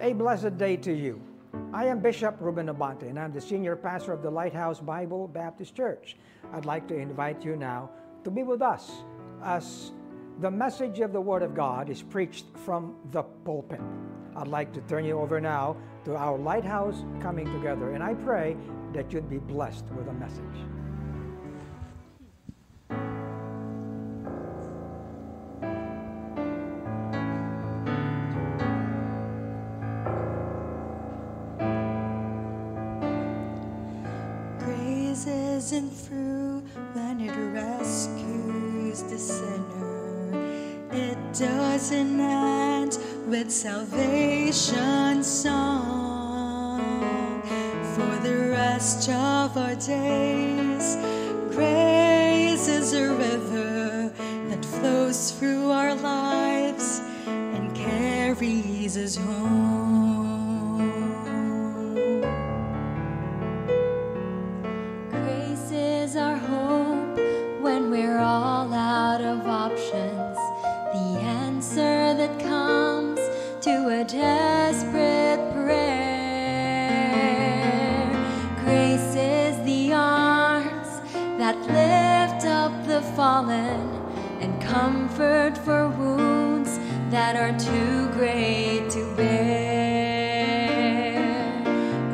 a blessed day to you. I am Bishop Ruben Abante, and I'm the senior pastor of the Lighthouse Bible Baptist Church. I'd like to invite you now to be with us as the message of the Word of God is preached from the pulpit. I'd like to turn you over now to our Lighthouse Coming Together, and I pray that you'd be blessed with the message. Grace isn't through when it rescues the sinner. It doesn't end with salvation song. For the rest of our days, grace is a river that flows through our lives and carries us home. Grace is our hope when we're all out of options, the answer that comes to a desperate prayer. Grace is the arms that lift up the fallen and comfort for wounds that are too great to bear.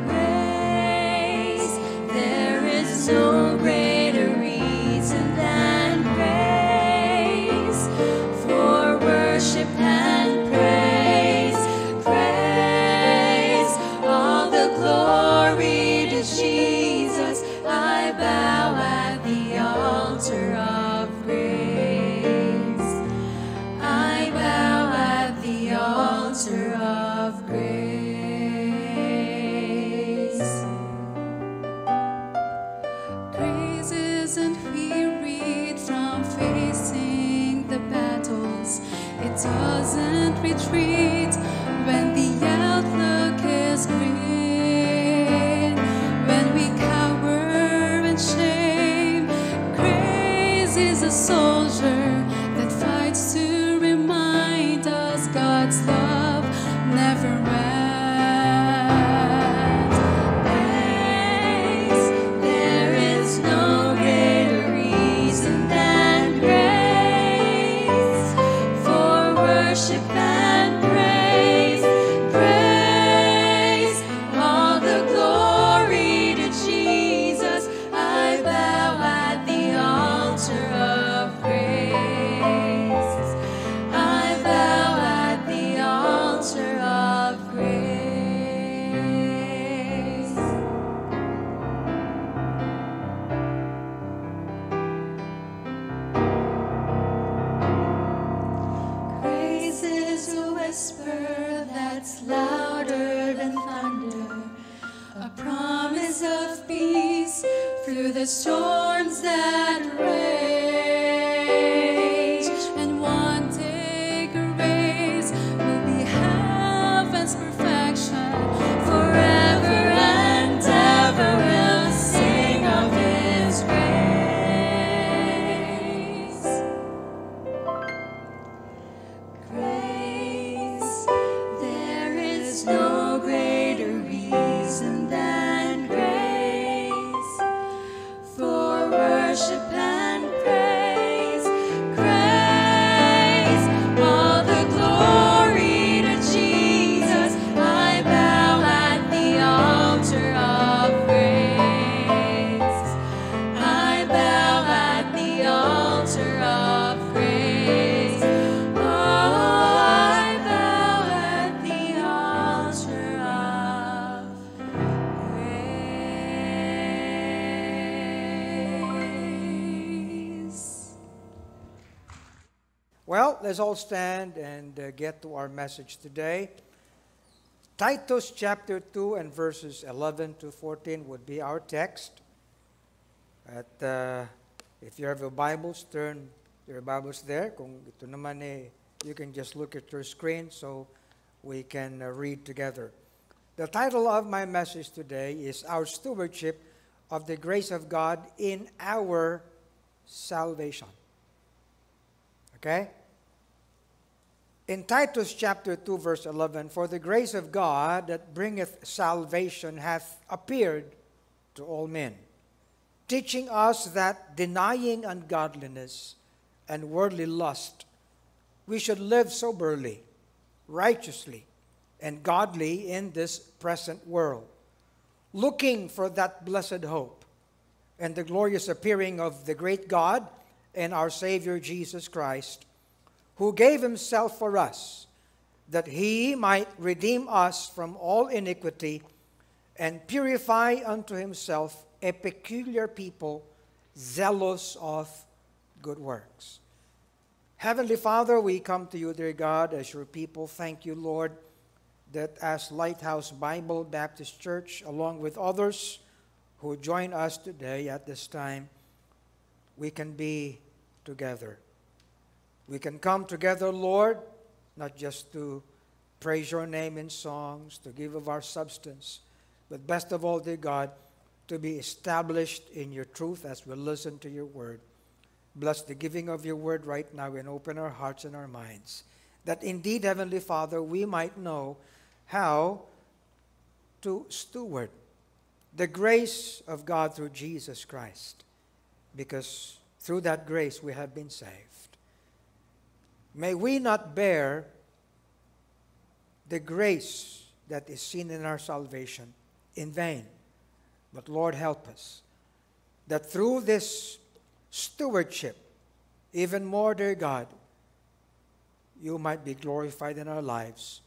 Grace, there is no greater reason than grace for worship and praise. Praise, all the glory to Jesus. I bow at the altar of grace. I bow at the altar of grace. Grace isn't wearied from facing the battles. It doesn't retreat when the outlook is green. When we cower in shame, grace is a soldier that fights to remind us God's love never ends. Grace, there is no greater reason than grace for worship and praise. Praise, all the glory to Jesus. I bow at the altar of grace. I bow at the altar of grace. Grace is a whisper that's louder than thunder, a promise of peace through the storms that rage. And one day grace will be heaven's perfection. Forever and ever we'll sing of His grace. Grace, there is no greater reason than grace for worship and praise. Grace, all the glory to Jesus. I bow at the altar of grace. I bow at the altar of grace. Oh, I bow at the altar of grace. Well, let's all stand and get to our message today. Titus chapter 2 and verses 11 to 14 would be our text. If you have your Bibles, turn your Bibles there. Kung ito naman you can just look at your screen so we can read together. The title of my message today is Our Stewardship of the Grace of God in Our Salvation. Okay? In Titus chapter 2, verse 11, "For the grace of God that bringeth salvation hath appeared to all men, teaching us that denying ungodliness and worldly lust, we should live soberly, righteously, and godly in this present world, looking for that blessed hope and the glorious appearing of the great God and our Savior Jesus Christ, who gave himself for us, that he might redeem us from all iniquity and purify unto himself a peculiar people, zealous of good works." Heavenly Father, we come to you, dear God, as your people. Thank you, Lord, that as Lighthouse Bible Baptist Church, along with others who join us today at this time, we can be together. We can come together, Lord, not just to praise your name in songs, to give of our substance, but best of all, dear God, to be established in your truth as we listen to your word. Bless the giving of your word right now and open our hearts and our minds, that indeed, Heavenly Father, we might know how to steward the grace of God through Jesus Christ, because through that grace we have been saved. May we not bear the grace that is seen in our salvation in vain, but Lord, help us that through this stewardship, even more, dear God, you might be glorified in our lives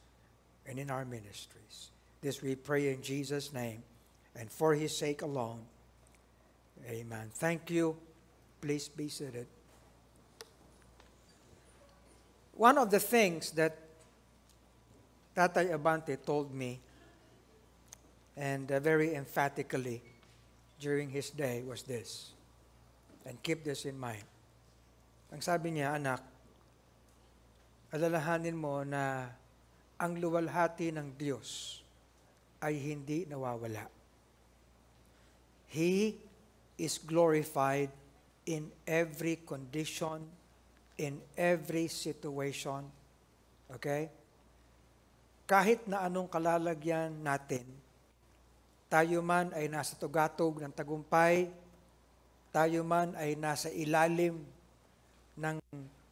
and in our ministries. This we pray in Jesus' name and for his sake alone. Amen. Thank you. Please be seated. One of the things that Tatay Abante told me, and very emphatically during his day, was this, and keep this in mind. Ang sabi niya, "Anak, alalahanin mo na ang luwalhati ng Diyos ay hindi nawawala. He is glorified in every condition, in every situation." Okay? Kahit na anong kalalagyan natin, tayo man ay nasa tugatog ng tagumpay, tayo man ay nasa ilalim ng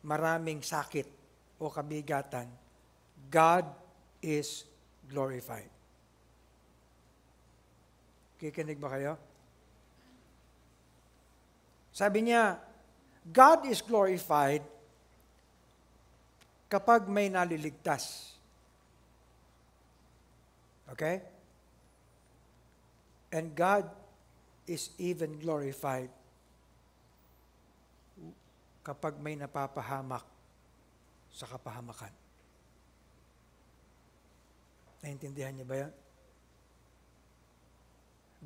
maraming sakit o kabigatan, God is glorified. Kikinig ba kayo? Sabi niya, God is glorified kapag may naliligtas. Okay? And God is even glorified kapag may napapahamak sa kapahamakan. Naintindihan niyo ba yan?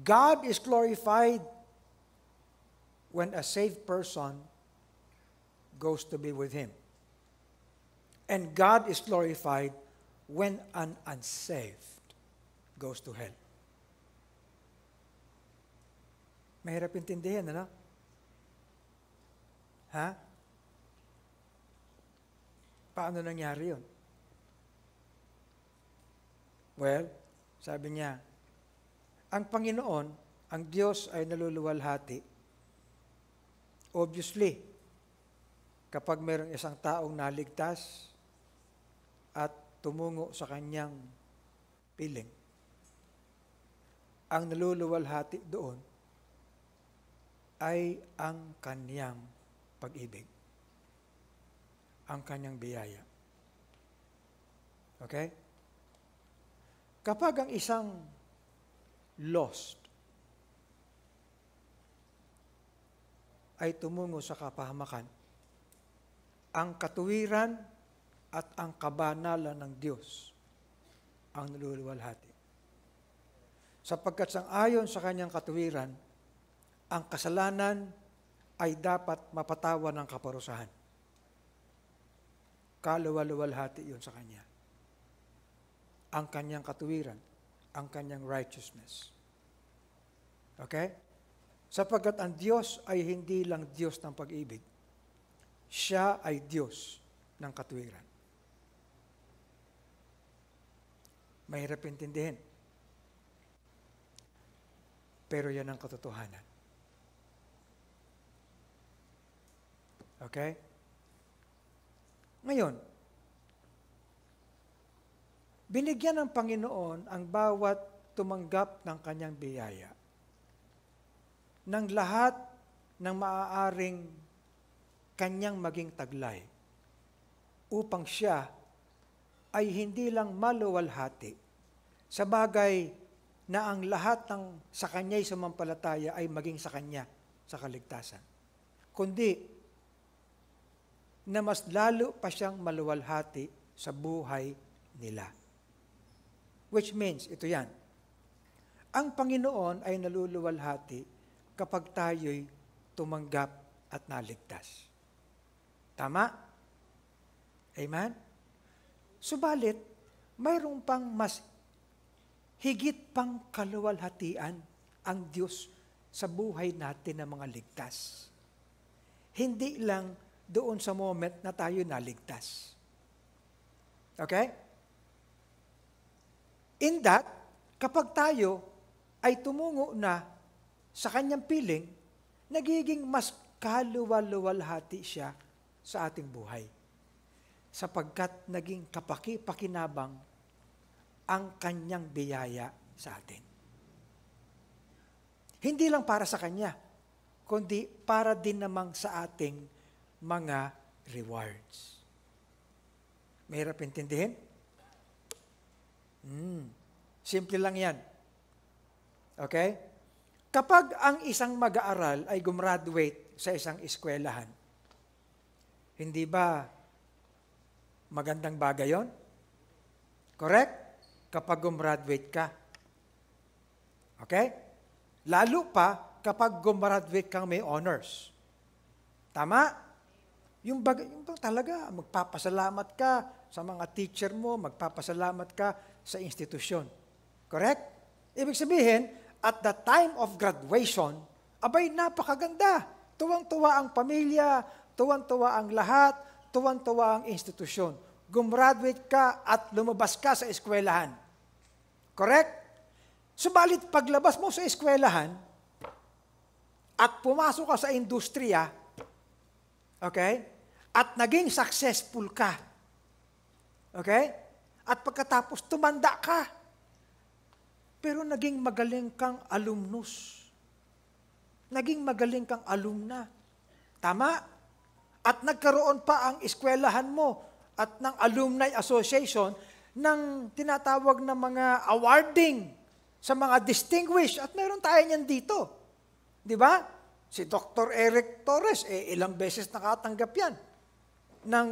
God is glorified when a saved person goes to be with him. And God is glorified when an unsaved goes to hell. Mahirap intindihin, ano? Ha? Paano nangyari yun? Well, sabi niya, ang Panginoon, ang Diyos ay naluluwalhati. Obviously, kapag mayroong isang taong naligtas at tumungo sa kanyang piling, ang naluluwalhati doon ay ang kanyang pag-ibig, ang kanyang biyaya. Okay? Kapag ang isang lost ay tumungo sa kapahamakan, ang katuwiran at ang kabanalan ng Diyos ang naluluwalhati. Sapagkat sang-ayon sa kanyang katuwiran, ang kasalanan ay dapat mapatawan ng kaparusahan. Kaluwal-luwalhati yun sa kanya. Ang kanyang katuwiran, ang kanyang righteousness. Okay? Sapagkat ang Diyos ay hindi lang Diyos ng pag-ibig. Siya ay Diyos ng katuwiran. Mahirap intindihin. Pero yan ang katotohanan. Okay? Ngayon, binigyan ng Panginoon ang bawat tumanggap ng kanyang biyaya ng lahat ng maaaring kanyang maging taglay upang siya ay hindi lang maluwalhati sa bagay na ang lahat ng sa kanya'y sumampalataya ay maging sa kanya sa kaligtasan, kundi na mas lalo pa siyang maluwalhati sa buhay nila. Which means, ito yan, ang Panginoon ay naluluwalhati kapag tayo'y tumanggap at naligtas. Tama? Amen? Subalit, mayroon pang mas higit pang kaluwalhatian ang Diyos sa buhay natin ng mga ligtas. Hindi lang doon sa moment na tayo naligtas. Okay? In that, kapag tayo ay tumungo na sa kanyang piling, nagiging mas kaluwal-luwalhati siya sa ating buhay. Sapagkat naging kapaki-pakinabang ang kanyang biyaya sa atin. Hindi lang para sa kanya, kundi para din namang sa ating mga rewards. Mahirap intindihin? Simple lang yan. Okay? Kapag ang isang mag-aaral ay gumraduate sa isang eskwelahan, hindi ba magandang bagay yon? Correct? Kapag gumraduate ka. Okay? Lalo pa kapag gumraduate kang may honors. Tama? Yung talaga, magpapasalamat ka sa mga teacher mo, magpapasalamat ka sa institusyon. Correct? Ibig sabihin, at the time of graduation, abay, napakaganda. Tuwang-tuwa ang pamilya, tuwang-tuwa ang lahat, tuwang-tuwa ang institusyon. Gumraduate ka at lumabas ka sa eskwelahan. Correct? Subalit, paglabas mo sa eskwelahan at pumasok ka sa industriya, okay? At naging successful ka. Okay? At pagkatapos, tumanda ka. Pero naging magaling kang alumnus. Naging magaling kang alumna. Tama? At nagkaroon pa ang eskwelahan mo at ng Alumni Association ng tinatawag na mga awarding sa mga distinguished. At meron tayo niyan dito. Di ba? Si Dr. Eric Torres, ilang beses nakatanggap yan ng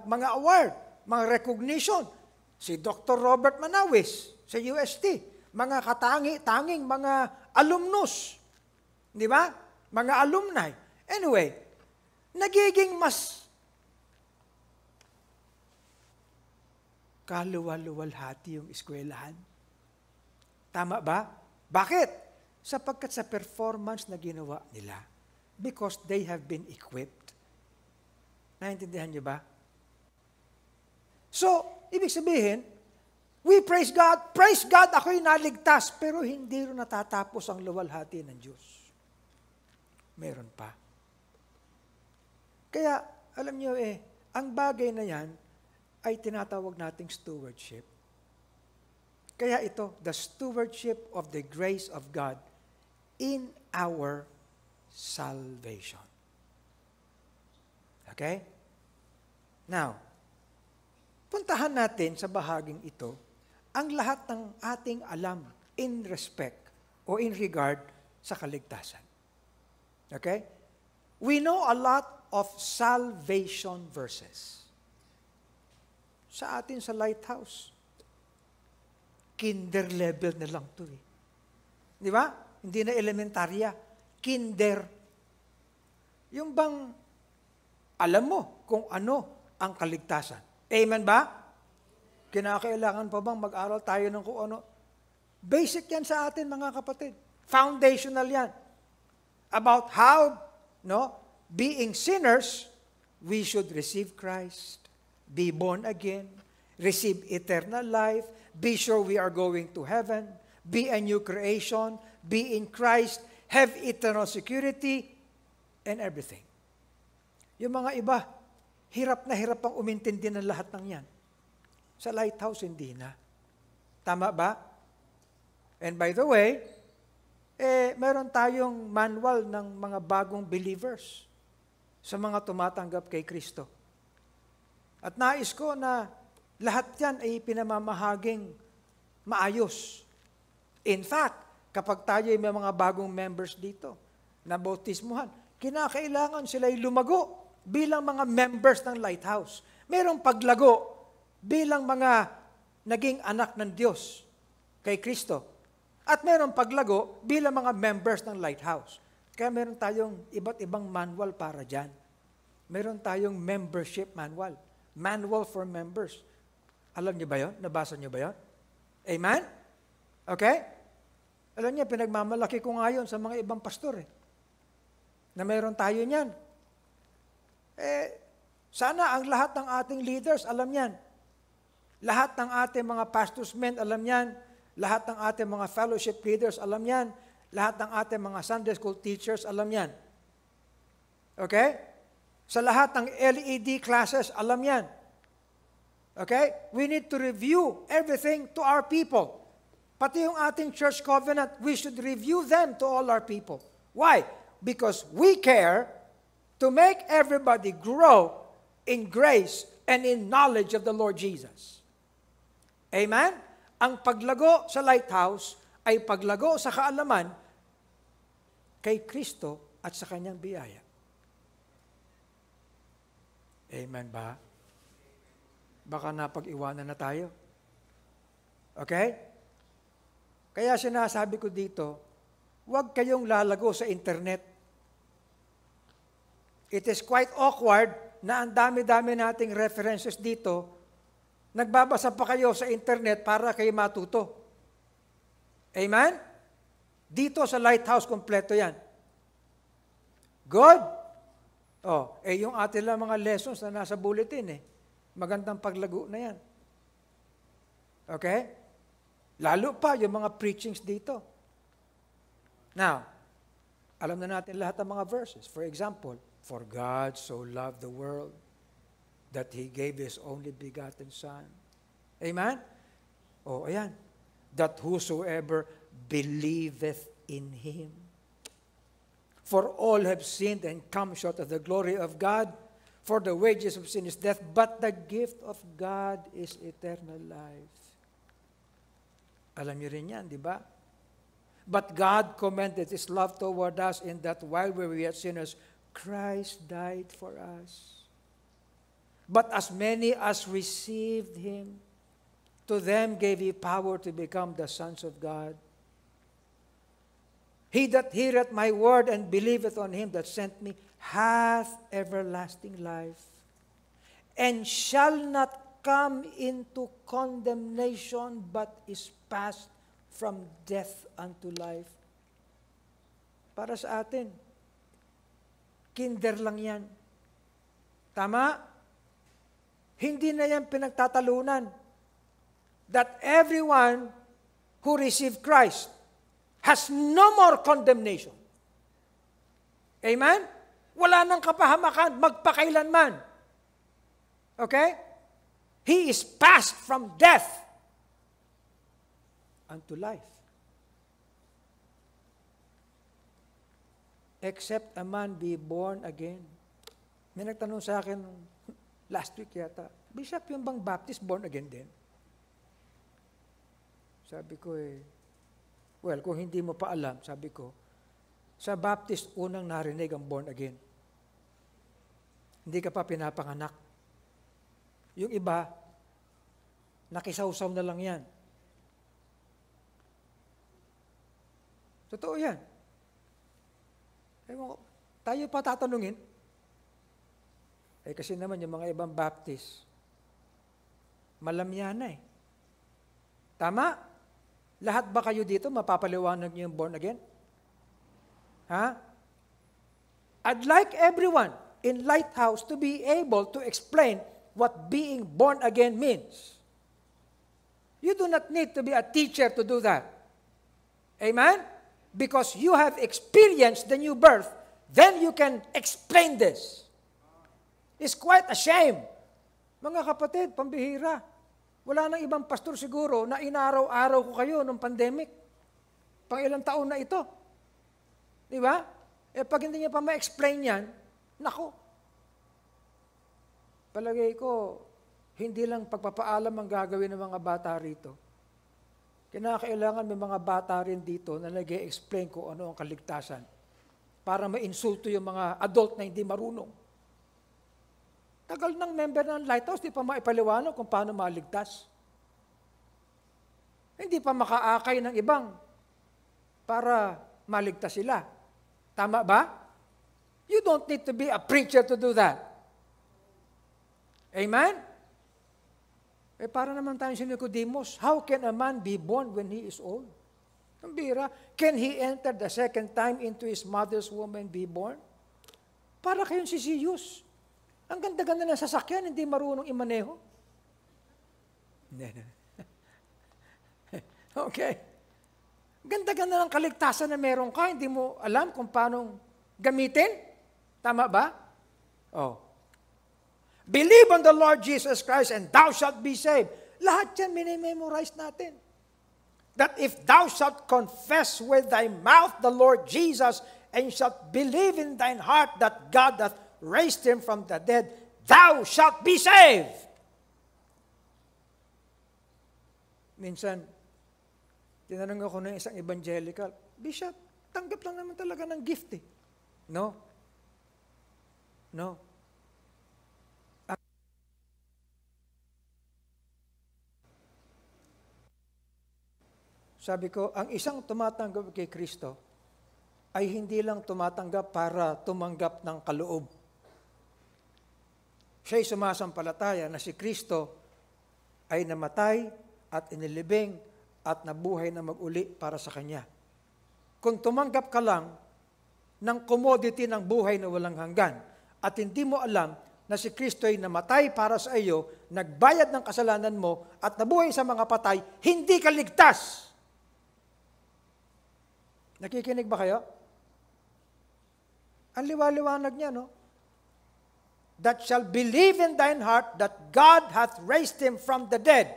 mga award, mga recognition. Si Dr. Robert Manawis sa UST, mga katangi-tanging mga alumnus. Di ba? Mga alumni. Anyway, nagiging mas kaluwal-luwalhati yung eskwelahan. Tama ba? Bakit? Sapagkat sa performance na ginawa nila. Because they have been equipped. Naintindihan niyo ba? So, ibig sabihin, we praise God, ako'y naligtas, pero hindi rin natatapos ang luwalhati ng Diyos. Meron pa. Kaya, alam niyo ang bagay na yan ay tinatawag nating stewardship. Kaya ito, the stewardship of the grace of God in our salvation. Okay? Now, puntahan natin sa bahaging ito ang lahat ng ating alam in respect o in regard sa kaligtasan. Okay? We know a lot of salvation verses. Sa atin sa Lighthouse, kinder level na lang ito eh. Di ba? Hindi na elementarya. Kinder. Yung bang alam mo kung ano ang kaligtasan. Amen ba? Kinakailangan pa bang mag-aral tayo ng kung ano? Basic yan sa atin, mga kapatid. Foundational yan. About how, being sinners, we should receive Christ, be born again, receive eternal life, be sure we are going to heaven, be a new creation, be in Christ, have eternal security, and everything. Yung mga iba, hirap na hirap ang umintindi ng lahat ng yan. Sa Lighthouse, hindi na. Tama ba? And by the way, meron tayong manual ng mga bagong believers sa mga tumatanggap kay Kristo. At nais ko na lahat yan ay pinamamahaging maayos. In fact, kapag tayo ay may mga bagong members dito na bautismuhan, kinakailangan sila'y lumago bilang mga members ng Lighthouse. Merong paglago bilang mga naging anak ng Diyos kay Kristo. At merong paglago bilang mga members ng Lighthouse. Kaya meron tayong iba't ibang manual para dyan. Meron tayong membership manual. Manual for members. Alam niyo ba yun? Nabasa niyo ba yun? Amen? Okay? Alam niyo, pinagmamalaki ko ngayon sa mga ibang pastor na meron tayo niyan. Sana ang lahat ng ating leaders alam niyan. Lahat ng ating mga pastors men alam niyan. Lahat ng ating mga fellowship leaders alam niyan. Lahat ng ating mga Sunday school teachers alam niyan. Okay? Sa lahat ng LED classes, alam yan. Okay? We need to review everything to our people. Pati yung ating church covenant, we should review them to all our people. Why? Because we care to make everybody grow in grace and in knowledge of the Lord Jesus. Amen? Ang paglago sa Lighthouse ay paglago sa kaalaman kay Kristo at sa kanyang biyaya. Amen ba? Baka napag-iwanan na tayo. Okay? Kaya sinasabi ko dito, huwag kayong lalago sa internet. It is quite awkward na ang dami-dami nating references dito, nagbabasa pa kayo sa internet para kayo matuto. Amen? Dito sa Lighthouse, kompleto yan. Good? Yung ating lang mga lessons na nasa bulletin magandang paglago na yan. Okay? Lalo pa yung mga preachings dito. Now, alam na natin lahat ng mga verses. For example, for God so loved the world that He gave His only begotten Son. Amen? Ayan. That whosoever believeth in Him. For all have sinned and come short of the glory of God. For the wages of sin is death, but the gift of God is eternal life. Alam niyo rin yan, di ba? But God commended His love toward us in that while we were yet sinners, Christ died for us. But as many as received Him, to them gave He power to become the sons of God. He that heareth my word and believeth on Him that sent me hath everlasting life, and shall not come into condemnation, but is passed from death unto life. Para sa atin, kinder lang yan. Tama? Hindi na yan pinagtatalunan. That everyone who received Christ has no more condemnation. Amen? Wala nang kapahamakan, magpakailanman. Okay? He is passed from death unto life. Except a man be born again. May nagtanong sa akin last week yata, Bishop, yung bang Baptist born again din? Sabi ko well, kung hindi mo pa alam, sabi ko, sa Baptist unang narinig ang born again. Hindi ka pa pinapanganak. Yung iba, nakisawsaw na lang yan. Totoo yan. Tayo pa tatanungin. Kasi naman yung mga ibang Baptist, malamya na Tama? Lahat ba kayo dito mapapaliwanag niyo yung born again? Ha? I'd like everyone in Lighthouse to be able to explain what being born again means. You do not need to be a teacher to do that. Amen? Because you have experienced the new birth, then you can explain this. It's quite a shame. Mga kapatid, pambihira. Wala nang ibang pastor siguro na inaraw-araw ko kayo nung pandemic. Pang ilang taon na ito. Di ba? Pag hindi niya pa ma-explain yan, nako. Palagay ko, hindi lang pagpapaalam ang gagawin ng mga bata rito. Kinakailangan may mga bata rin dito na nag-explain kung ano ang kaligtasan para ma-insulto yung mga adult na hindi marunong. Tagal ng member ng Lighthouse, di pa maipaliwanag kung paano maligtas. Hindi pa makaakay ng ibang para maligtas sila. Tama ba? You don't need to be a preacher to do that. Amen? Para naman tayo si Nicodemus, how can a man be born when he is old? Ang bira, can he enter the second time into his mother's womb and be born? Para kayong si Zeus. Ang ganda-ganda ng sasakyan, hindi marunong imaneho. Okay. Ganda-ganda ng kaligtasan na meron ka, hindi mo alam kung paano gamitin. Tama ba? Oh. Believe on the Lord Jesus Christ and thou shalt be saved. Lahat yan, minimemorize natin. That if thou shalt confess with thy mouth the Lord Jesus and shalt believe in thine heart that God hath raised him from the dead, thou shalt be saved. Minsan, tinanong ako ng isang evangelical, Bishop, tanggap lang naman talaga ng gift eh. No. No. Sabi ko, ang isang tumatanggap kay Kristo ay hindi lang tumatanggap para tumanggap ng kaloob. Siya'y sumasampalataya na si Kristo ay namatay at inilibing at nabuhay na mag-uli para sa Kanya. Kung tumanggap ka lang ng commodity ng buhay na walang hanggan at hindi mo alam na si Kristo ay namatay para sa iyo, nagbayad ng kasalanan mo at nabuhay sa mga patay, hindi ka ligtas. Nakikinig ba kayo? Ang liwaliwanag niya, no? That shall believe in thine heart that God hath raised him from the dead.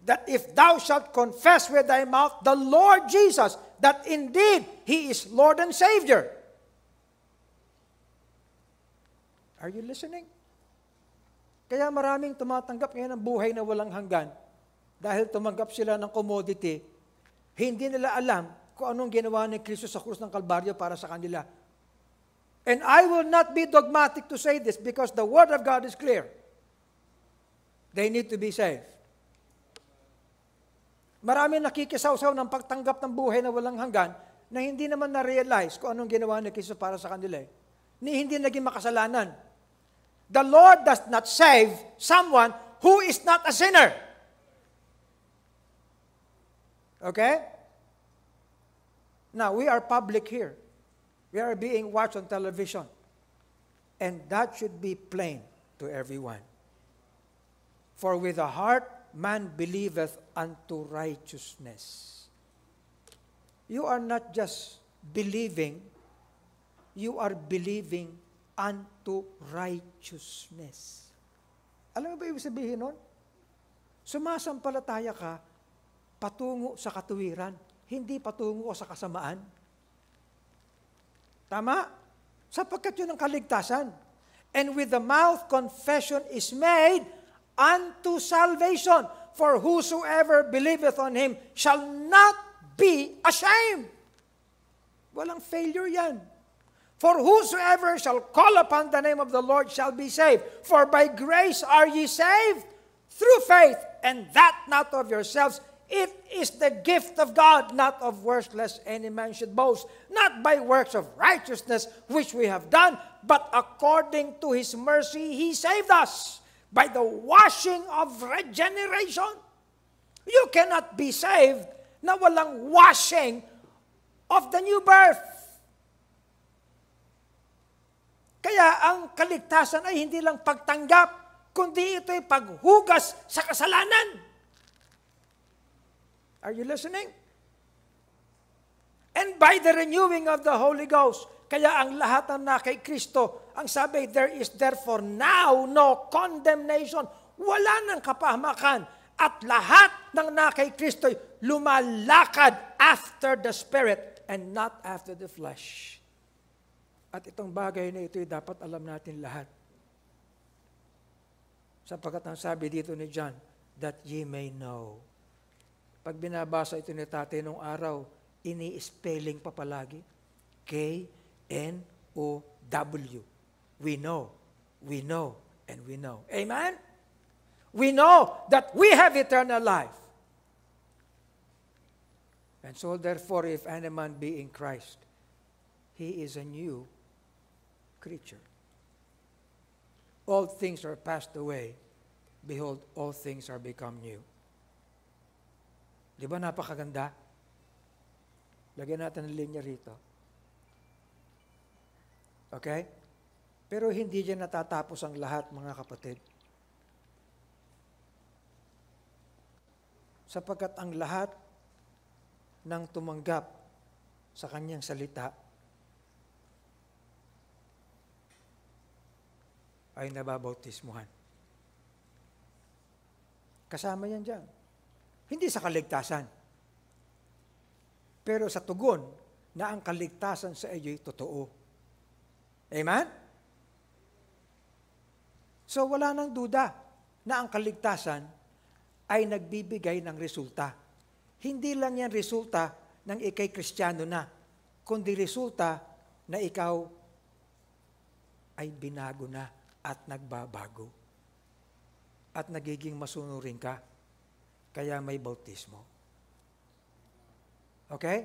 That if thou shalt confess with thy mouth the Lord Jesus, that indeed He is Lord and Savior. Are you listening? Kaya maraming tumatanggap ngayon ng buhay na walang hanggan dahil tumanggap sila ng commodity. Hindi nila alam kung anong ginawa ni Kristo sa krus ng Kalbaryo para sa kanila. And I will not be dogmatic to say this because the Word of God is clear. They need to be saved. Marami nakikisawsaw ng pagtanggap ng buhay na walang hanggan na hindi naman na-realize kung anong ginawa ni Kristo para sa kanila. Ni hindi naging makasalanan. The Lord does not save someone who is not a sinner. Okay? Now, we are public here. We are being watched on television. And that should be plain to everyone. For with the heart, man believeth unto righteousness. You are not just believing, you are believing unto righteousness. Alam mo ba ibig sabihin nun? Sumasampalataya ka patungo sa katuwiran, hindi patungo sa kasamaan. Tama? Sapagkat yun ang kaligtasan. And with the mouth, confession is made unto salvation. For whosoever believeth on Him shall not be ashamed. Walang failure yan. For whosoever shall call upon the name of the Lord shall be saved. For by grace are ye saved through faith, and that not of yourselves. It is the gift of God, not of works, lest any man should boast. Not by works of righteousness which we have done, but according to His mercy He saved us by the washing of regeneration. You cannot be saved na walang washing of the new birth. Kaya ang kaligtasan ay hindi lang pagtanggap kundi ito'y paghugas sa kasalanan. Are you listening? And by the renewing of the Holy Ghost, kaya ang lahat ng na kay Kristo, ang sabi, there is therefore now no condemnation. Wala nang kapahamakan. At lahat ng na kay Kristo lumalakad after the Spirit and not after the flesh. At itong bagay na ito'y dapat alam natin lahat. Sapagkat ang sabi dito ni John, that ye may know. Pag binabasa ito ni Tate nung araw, ini-spelling pa palagi. K-N-O-W. We know, and we know. Amen? We know that we have eternal life. And so therefore, if any man be in Christ, he is a new creature. All things are passed away. Behold, all things are become new. Di ba napakaganda? Lagyan natin ng linya rito. Okay? Pero hindi dyan natatapos ang lahat, mga kapatid. Sapagkat ang lahat ng tumanggap sa kanyang salita ay nababautismuhan. Kasama yan dyan. Hindi sa kaligtasan. Pero sa tugon na ang kaligtasan sa iyo'y totoo. Amen? So wala nang duda na ang kaligtasan ay nagbibigay ng resulta. Hindi lang yan resulta ng ikay Kristiyano na, kundi resulta na ikaw ay binago na at nagbabago. At nagiging masunurin ka. Kaya may bautismo. Okay?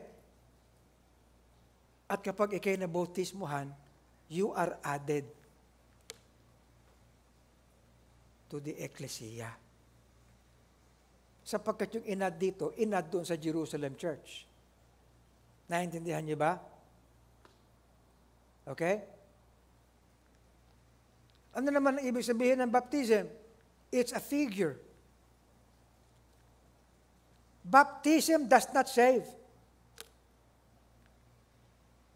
At kapag ikay na bautismuhan, you are added to the ecclesia. Sapagkat yung inad dito, inad doon sa Jerusalem Church. Naintindihan niyo ba? Okay? Ano naman ang ibig sabihin ng baptism? It's a figure. Baptism does not save.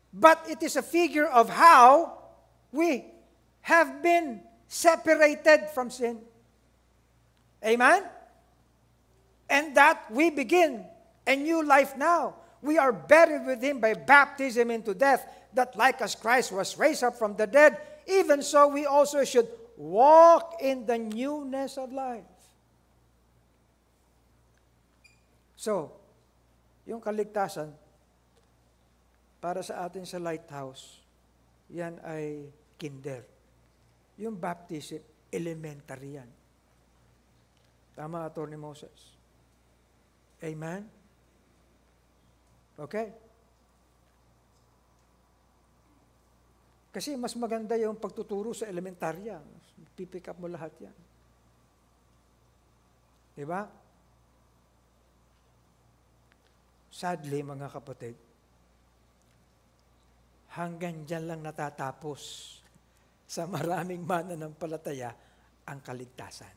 But it is a figure of how we have been separated from sin. Amen? And that we begin a new life now. We are buried with Him by baptism into death, that like as Christ was raised up from the dead, even so we also should walk in the newness of life. So, yung kaligtasan, para sa atin sa Lighthouse, yan ay kinder. Yung baptism, elementary yan. Tama, Atty. Moses? Amen? Okay? Kasi mas maganda yung pagtuturo sa elementarya. Pipick up mo lahat yan. Diba? Sadly, mga kapatid, hanggang dyan lang natatapos sa maraming mananampalataya ang kaligtasan.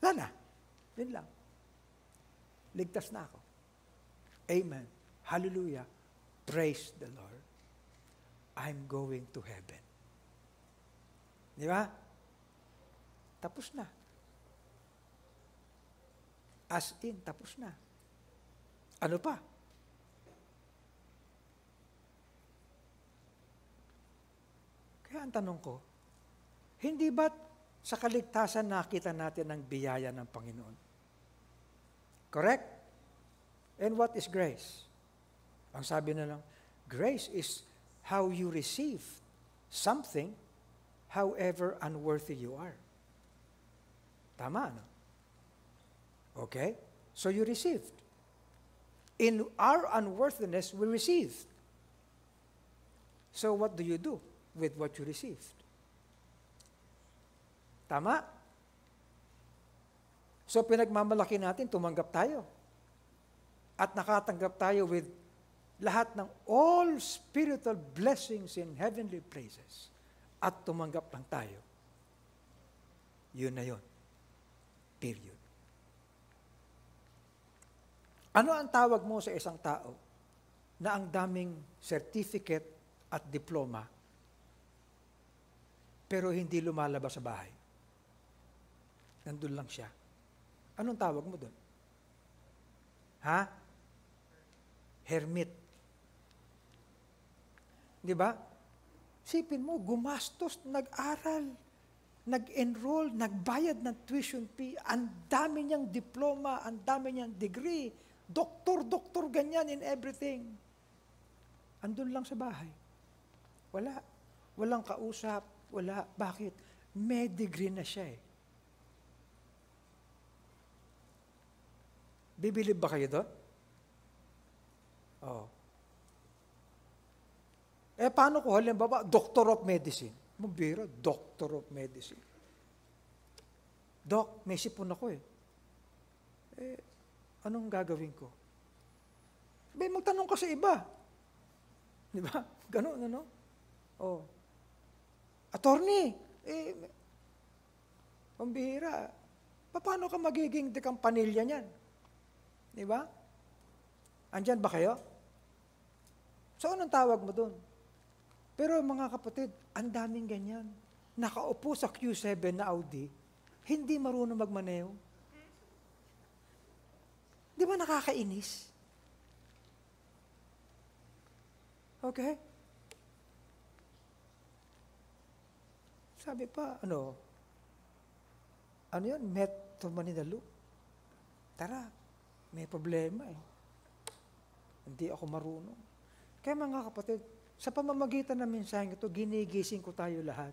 Wala na. Yun lang. Ligtas na ako. Amen. Hallelujah. Praise the Lord. I'm going to heaven. Di ba? Tapos na. As in, tapos na. Ano pa? Kaya ang tanong ko, hindi ba't sa kaligtasan nakita natin ang biyaya ng Panginoon? Correct? And what is grace? Ang sabi na lang, grace is how you receive something however unworthy you are. Tama, no? Okay? So you received. In our unworthiness, we received. So what do you do with what you received? Tama? So pinagmamalaki natin, tumanggap tayo. At nakatanggap tayo with lahat ng all spiritual blessings in heavenly places. at tumanggap lang tayo. Yun na yun. Period. Ano ang tawag mo sa isang tao na ang daming certificate at diploma pero hindi lumalabas sa bahay? Nandun lang siya. Anong tawag mo doon? Ha? Hermit. Di ba? Sipin mo, gumastos, nag-aral, nag-enroll, nagbayad ng tuition fee, ang dami niyang diploma, ang dami niyang degree, doktor, ganyan in everything. Andun lang sa bahay. Wala. Walang kausap. Wala. Bakit? May degree na siya eh. Bibilib ba kayo doon? Oo. Paano ko halimbawa, Doctor of Medicine? Mabira, Doctor of Medicine. Doc, may sipon ako eh. Anong gagawin ko? Magtanong ka sa iba. Di ba? Ganun, ano? Oh. Attorney, pambihira. Paano ka magiging dekampanilya niyan? Di ba? Andyan ba kayo? So, anong tawag mo doon? Pero mga kapatid, ang daming ganyan. Nakaupo sa Q7 na Audi, hindi marunong magmaneho. Di ba nakakainis? Okay? Sabi pa, ano yun? Metro Manila Loop. Tara, may problema eh. Hindi ako marunong. Kaya mga kapatid, sa pamamagitan ng mensaheng ito, ginigising ko tayo lahat.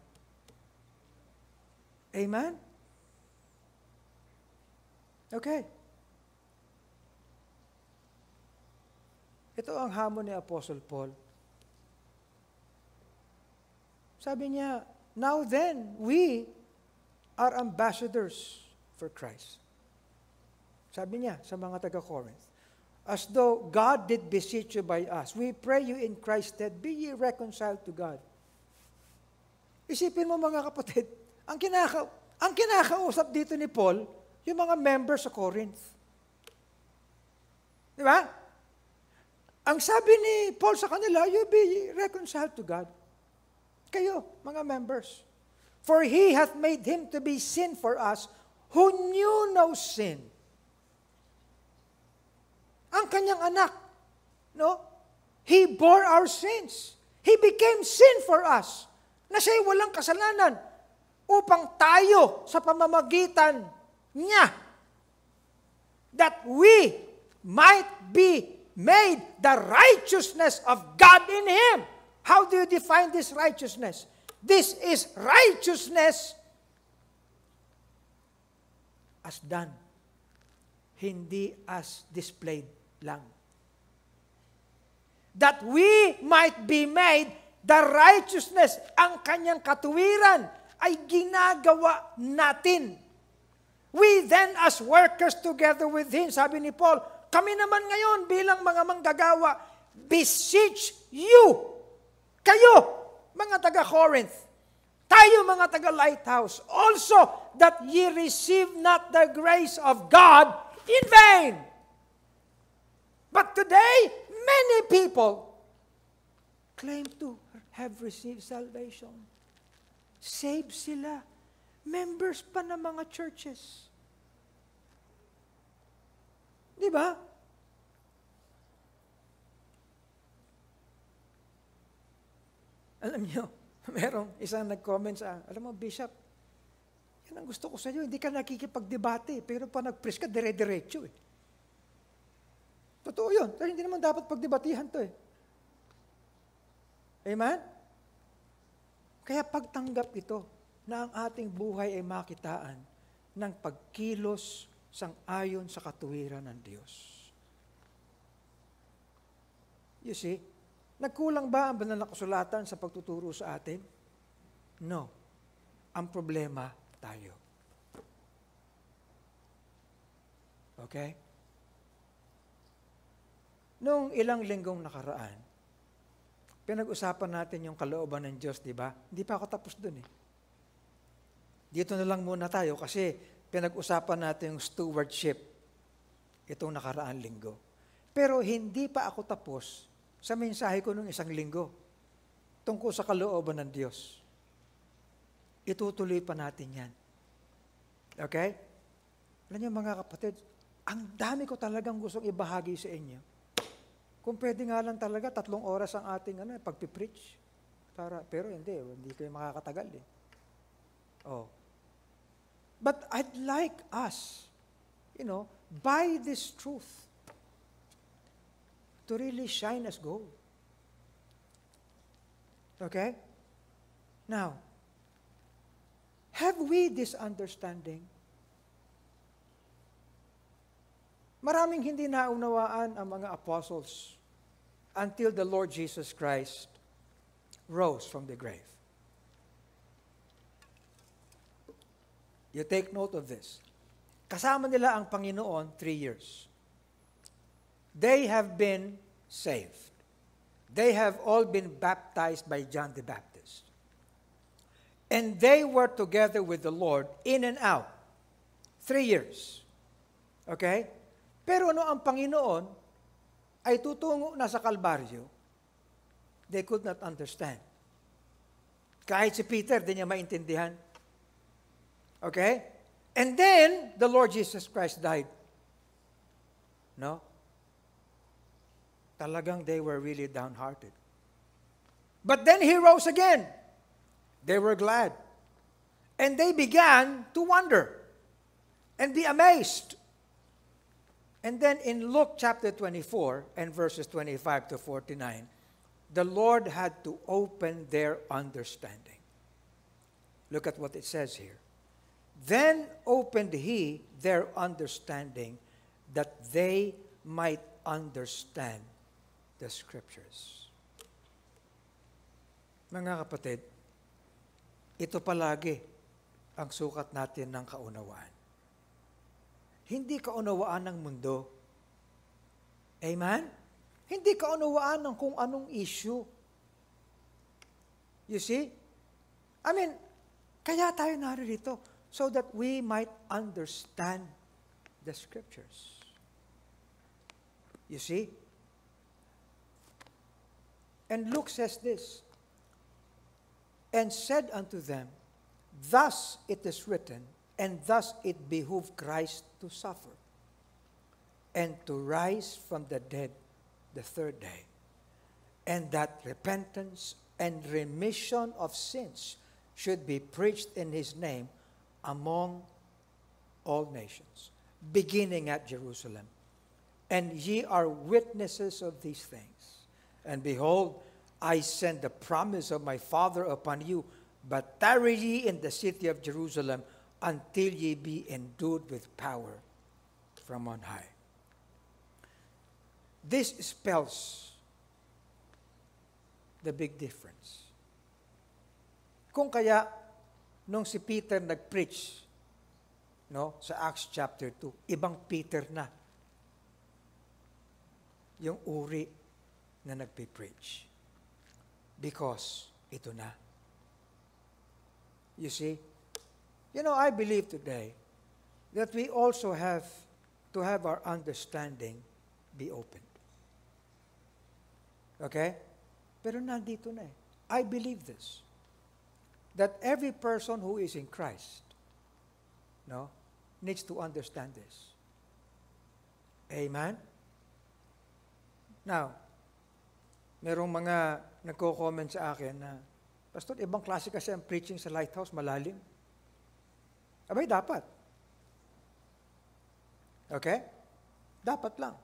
Amen? Okay. Ito ang hamon ni Apostle Paul. Sabi niya, now then, we are ambassadors for Christ. Sabi niya sa mga taga-Corinth, as though God did beseech you by us, we pray you in Christ's stead, be ye reconciled to God. Isipin mo mga kapatid, ang kinakausap dito ni Paul, yung mga members sa Corinth. Di ba? Ang sabi ni Paul sa kanila, you be reconciled to God. Kayo, mga members. For He hath made Him to be sin for us, who knew no sin. Ang kanyang anak, no? He bore our sins. He became sin for us. Na siya'y walang kasalanan upang tayo sa pamamagitan niya that we might be made the righteousness of God in Him. How do you define this righteousness? This is righteousness as done, hindi as displayed lang. That we might be made the righteousness, ang kanyang katuwiran ay ginagawa natin. We then as workers together with Him, sabi ni Paul, kami naman ngayon bilang mga manggagawa, beseech you, kayo, mga taga-Corinth, tayo mga taga-Lighthouse, also that ye receive not the grace of God in vain. But today, many people claim to have received salvation. Saved sila. Members pa ng mga churches. Di ba? Alam niyo, merong isang nag-comment sa, alam mo, Bishop, yan ang gusto ko sa iyo, hindi ka nakikipagdebate, pero pa nag-preach ka, dire-diretso eh. Totoo yun. Pero hindi naman dapat pagdebatihan to eh. Amen? Kaya pagtanggap ito na ang ating buhay ay makitaan ng pagkilos sang-ayon sa katuwiran ng Diyos. You see, nagkulang ba ang banal na kasulatan sa pagtuturo sa atin? No. Ang problema, tayo. Okay? Noong ilang linggong nakaraan, pinag-usapan natin yung kalooban ng Diyos, di ba? Hindi pa ako tapos dun eh. Dito na lang muna tayo kasi pinag-usapan natin yung stewardship itong nakaraan linggo. Pero hindi pa ako tapos sa mensahe ko nung isang linggo tungkol sa kalooban ng Diyos. Itutuloy pa natin yan. Okay? Alam niyo mga kapatid, ang dami ko talagang gustong ibahagi sa inyo. Kung pwede nga lang talaga, 3 oras ang ating pagpipreach. Pero hindi kayo makakatagal eh. Oh. But I'd like us, by this truth, to really shine as gold. Okay? Now, have we this understanding? Maraming hindi naunawaan ang mga apostles until the Lord Jesus Christ rose from the grave. You take note of this. Kasama nila ang Panginoon 3 years. They have been saved. They have all been baptized by John the Baptist. And they were together with the Lord in and out. 3 years. Okay? Pero ang Panginoon ay tutungo na sa Kalbaryo, they could not understand. Kahit si Peter, di niya maintindihan. Okay? And then, the Lord Jesus Christ died. No? Talagang they were really downhearted. But then He rose again. They were glad. And they began to wonder and be amazed. And then in Luke chapter 24 and verses 25 to 49, the Lord had to open their understanding. Look at what it says here. Then opened He their understanding that they might understand the Scriptures. Mga kapatid, ito palagi ang sukat natin ng kaunawaan. Hindi kaunawaan ng mundo. Amen? Hindi kaunawaan ng kung anong issue. You see? Kaya tayo naririto so that we might understand the Scriptures. You see? And Luke says this, and said unto them, thus it is written, and thus it behooved Christ to suffer, and to rise from the dead the 3rd day, and that repentance and remission of sins should be preached in His name among all nations, beginning at Jerusalem. And ye are witnesses of these things. And behold, I send the promise of my Father upon you, but tarry ye in the city of Jerusalem until ye be endued with power from on high. This spells the big difference. Kung kaya, nung si Peter nag-preach, sa Acts chapter 2, ibang Peter na. Yung uri na nagpe-preach. Because ito na. You see? I believe today that we also have to have our understanding be opened. Okay? Pero nandito na eh. I believe this. That every person who is in Christ, needs to understand this. Amen? Now, merong mga nagko-comment sa akin na, Pastor, ibang klase kasi ang preaching sa Lighthouse, malalim. Abay, dapat. Okay? Dapat lang.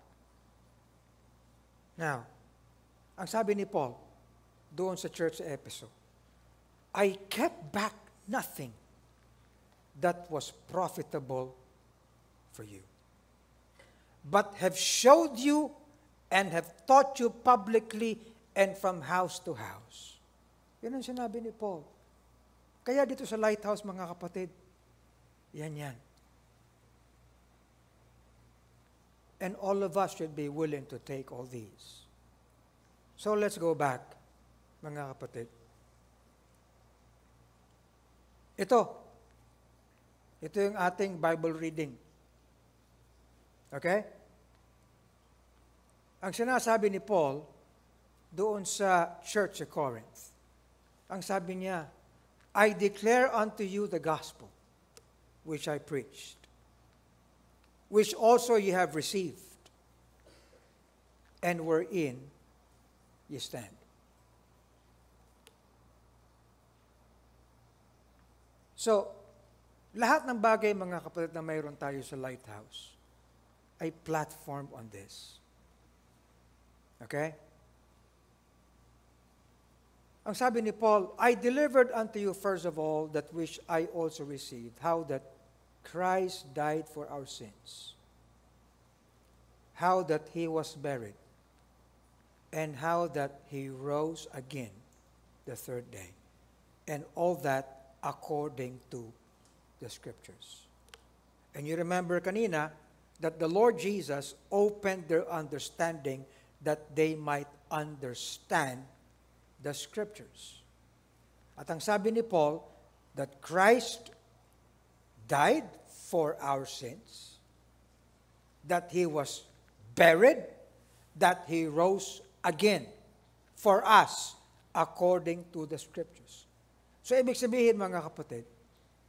Now, ang sabi ni Paul, doon sa church sa Ephesus, I kept back nothing that was profitable for you, but have showed you and have taught you publicly and from house to house. Yan ang sinabi ni Paul. Kaya dito sa Lighthouse, mga kapatid, yan. And all of us should be willing to take all these. So let's go back mga kapatid. Ito yung ating Bible reading. Okay? Ang sinasabi ni Paul doon sa church of Corinth, ang sabi niya, I declare unto you the gospel which I preached, which also ye have received, and wherein ye stand. So, lahat ng bagay, mga kapatid, na mayroon tayo sa Lighthouse ay platform on this. Okay? Ang sabi ni Paul, I delivered unto you first of all that which I also received, how that Christ died for our sins, how that He was buried, and how that He rose again the third day, and all that according to the Scriptures. And you remember kanina that the Lord Jesus opened their understanding that they might understand the Scriptures. At ang sabi ni Paul, that Christ died for our sins, that He was buried, that He rose again for us according to the Scriptures. So, ibig sabihin, mga kapatid,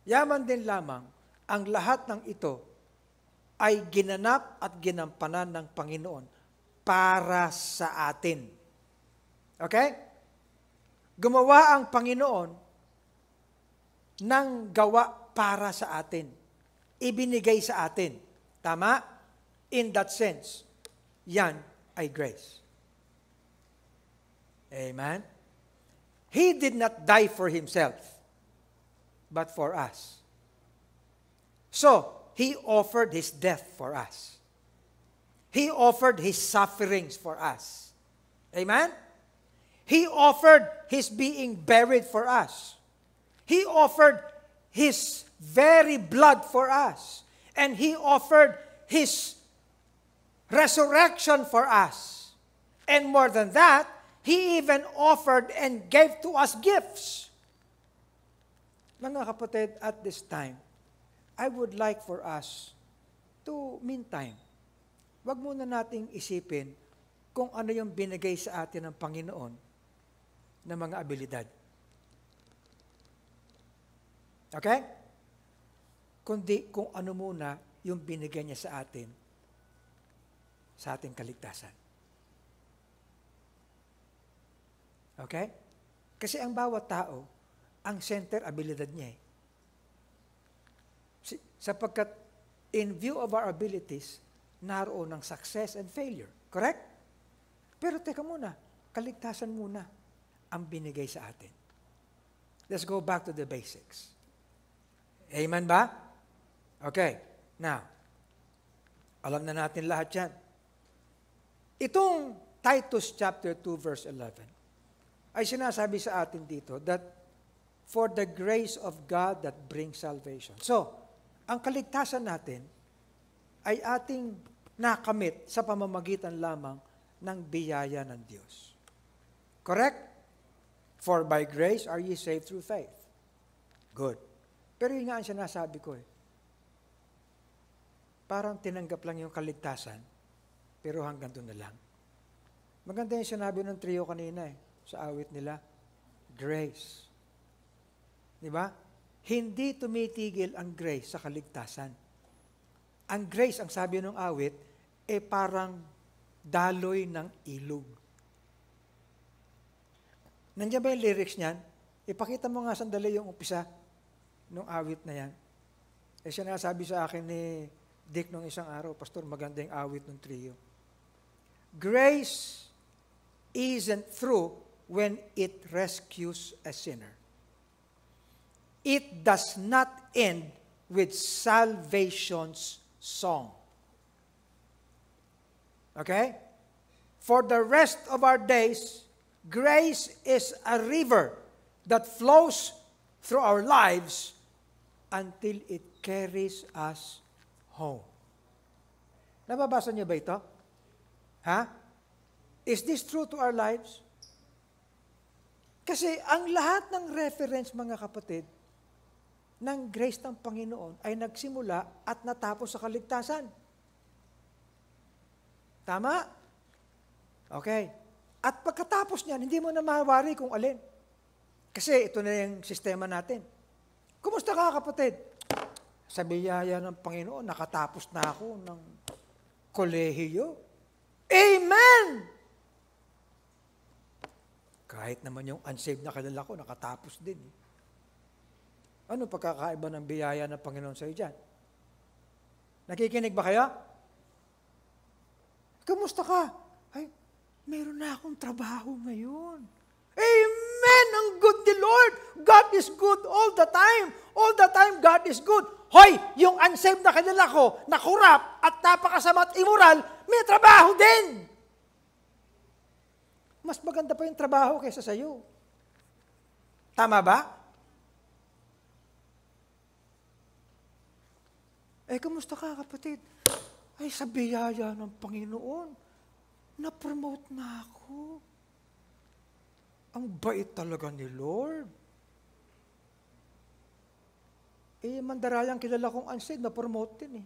yaman din lamang ang lahat ng ito ay ginanap at ginampanan ng Panginoon para sa atin. Okay? Gumawa ang Panginoon ng gawa para sa atin. Ibinigay sa atin. Tama? In that sense, yan ay grace. Amen? He did not die for Himself, but for us. So, He offered His death for us. He offered His sufferings for us. Amen? He offered His being buried for us. He offered His very blood for us. And He offered His resurrection for us. And more than that, He even offered and gave to us gifts. Mga kapatid, at this time, I would like for us to, meantime, wag muna nating isipin kung ano yung binigay sa atin ng Panginoon na mga abilidad. Okay? Kundi kung ano muna yung binigay niya sa atin, sa ating kaligtasan. Okay? Kasi ang bawat tao, ang center abilidad niya. Sapagkat in view of our abilities, naroon ng success and failure. Correct? Pero teka muna, kaligtasan muna ang binigay sa atin. Let's go back to the basics. Amen ba? Okay. Now, alam na natin lahat yan. Itong Titus chapter 2 verse 11, ay sinasabi sa atin dito that for the grace of God that brings salvation. So, ang kaligtasan natin ay ating nakamit sa pamamagitan lamang ng biyaya ng Diyos. Correct? For by grace are ye saved through faith. Good. Pero yun nga ang sinasabi ko Parang tinanggap lang yung kaligtasan, pero hanggang doon na lang. Maganda yung sinabi ng trio kanina sa awit nila, grace. Di ba? Hindi tumitigil ang grace sa kaligtasan. Ang grace, ang sabi ng awit, parang daloy ng ilog. Nandiyan ba yung lyrics niyan? Ipakita mo nga sandali yung umpisa ng awit na yan. Sinasabi sa akin ni Dick nung isang araw, Pastor, maganda yung awit ng trio. Grace isn't through when it rescues a sinner. It does not end with salvation's song. Okay? For the rest of our days, grace is a river that flows through our lives until it carries us home. Nababasa niyo ba ito? Ha? Is this true to our lives? Kasi ang lahat ng reference, mga kapatid, ng grace ng Panginoon ay nagsimula at natapos sa kaligtasan. Tama? Okay. At pagkatapos niyan, hindi mo na mawari kung alin. Kasi ito na yung sistema natin. Kumusta ka, kapatid? Sa biyaya ng Panginoon, nakatapos na ako ng kolehiyo. Amen! Kahit naman yung unsaved na kilala ko, nakatapos din. Ano pagkakaiba ng biyaya ng Panginoon sa iyo dyan? Nakikinig ba kayo? Kumusta ka? Ay, meron na akong trabaho ngayon. Amen! Ang good ni Lord! God is good all the time. All the time, God is good. Hoy, yung unsaved na kilala ko, na kurap at napakasama at immoral, may trabaho din. Mas maganda pa yung trabaho kaysa sa iyo. Tama ba? Kumusta ka, kapatid? Ay, sa biyaya ng Panginoon, na-promote na ako. Ang bait talaga ni Lord. Mandarayang kilala kong unsaved, na-promote din.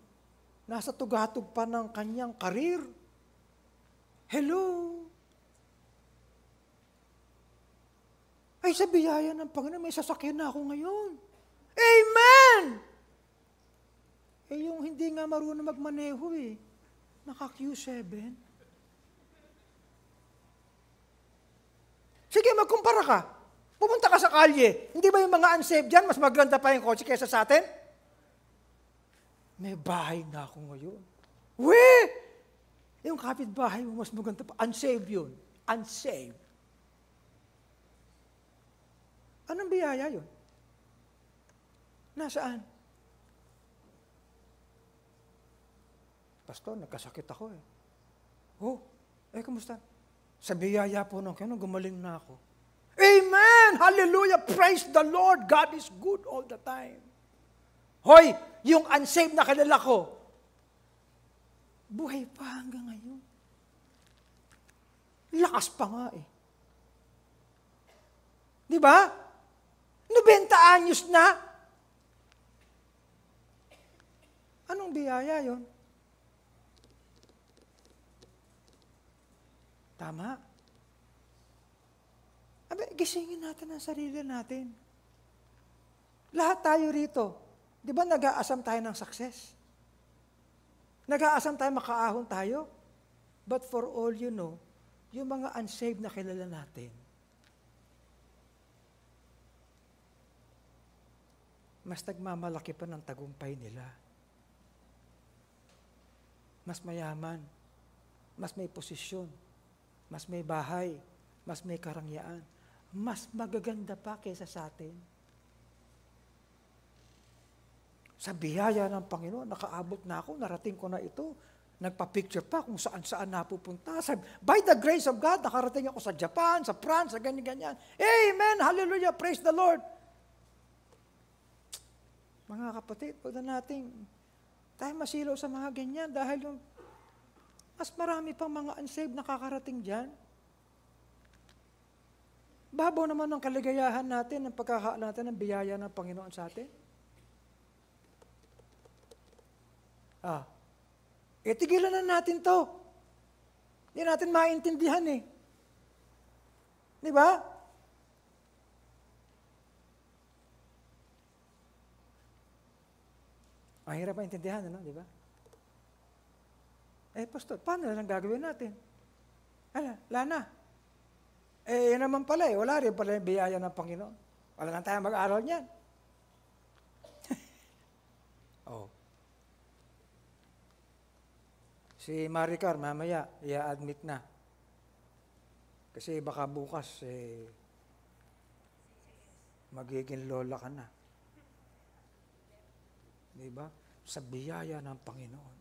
Nasa tugatog pa ng kanyang karir. Hello? Ay, sa biyaya ng Panginoon, may sasakyan na ako ngayon. Amen! Yung hindi nga marunong magmaneho naka Q7. Sige, magkumpara ka. Pumunta ka sa kalye. Hindi ba yung mga unsaved dyan, mas maganda pa yung kotse kaysa sa atin? May bahay na ako ngayon. Yung kapitbahay mo, mas maganda pa. Unsaved yun. Unsaved. Anong biyaya yun? Nasaan? Pastor, nagkasakit ako kamusta? Sa biyaya po ng Panginoon, gumaling na ako. Amen! Hallelujah! Praise the Lord! God is good all the time. Hoy, yung unsaved na kilala ko, buhay pa hanggang ngayon. Lakas pa nga Di ba? 90 anyos na. Anong biyaya yon? Tama? Gisingin natin ang sarili natin. Lahat tayo rito. Di ba nag-aasam tayo ng success? Nag-aasam tayo, makaahon tayo? But for all you know, yung mga unsaved na kilala natin, mas nagmamalaki pa ng tagumpay nila. Mas mayaman, mas may posisyon, mas may bahay, mas may karangyaan, mas magaganda pa kaysa sa atin. Sa biyaya ng Panginoon, nakaabot na ako, narating ko na ito, nagpa-picture pa kung saan-saan napupunta. By the grace of God, nakarating ako sa Japan, sa France, sa ganyan-ganyan. Amen! Hallelujah! Praise the Lord! Mga kapatid, huwag na natin tayo masilaw sa mga ganyan dahil yung mas marami pang mga unsaved nakakarating dyan. Babaw naman ng kaligayahan natin, ng pagkakaal natin ng biyaya ng Panginoon sa atin. Tigilan na natin to. Hindi natin maintindihan Di ba? Ang hirap maintindihan, di ba? Pastor, paano na lang gagawin natin? Lana. Yun naman pala wala rin pala yung biyaya ng Panginoon. Wala lang tayo mag-aaral niyan. Si Maricar, mamaya, i-admit na. Kasi baka bukas, magiging lola ka na. Diba? Sa biyaya ng Panginoon,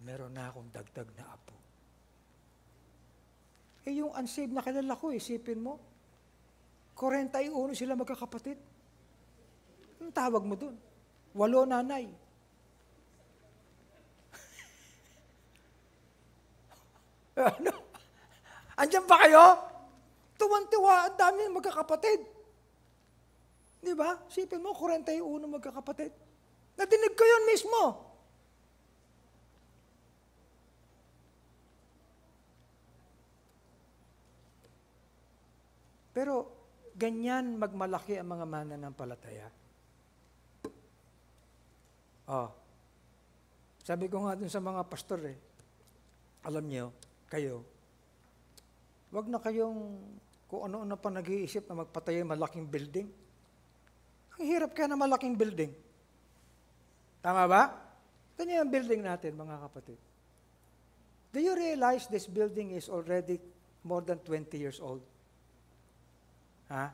meron na akong dagdag na apo. Yung unsaved na kilala ko, isipin mo, 41 sila magkakapatid. Ang tawag mo dun? 8 nanay. Ano? Andiyan ba kayo? Tuwan-tuwa, ang dami ng magkakapatid. Di ba? Sipin mo, 41 magkakapatid. Nadinig ko yun mismo. Pero, ganyan magmalaki ang mga mananampalataya. Sabi ko nga dun sa mga pastor alam niyo, kayo, wag na kayong kung ano-ano pa nag-iisip na magpatayo ng malaking building. Ang hirap kaya na malaking building. Tama ba? Ito niyo yung building natin, mga kapatid. Do you realize this building is already more than 20 years old? Ha?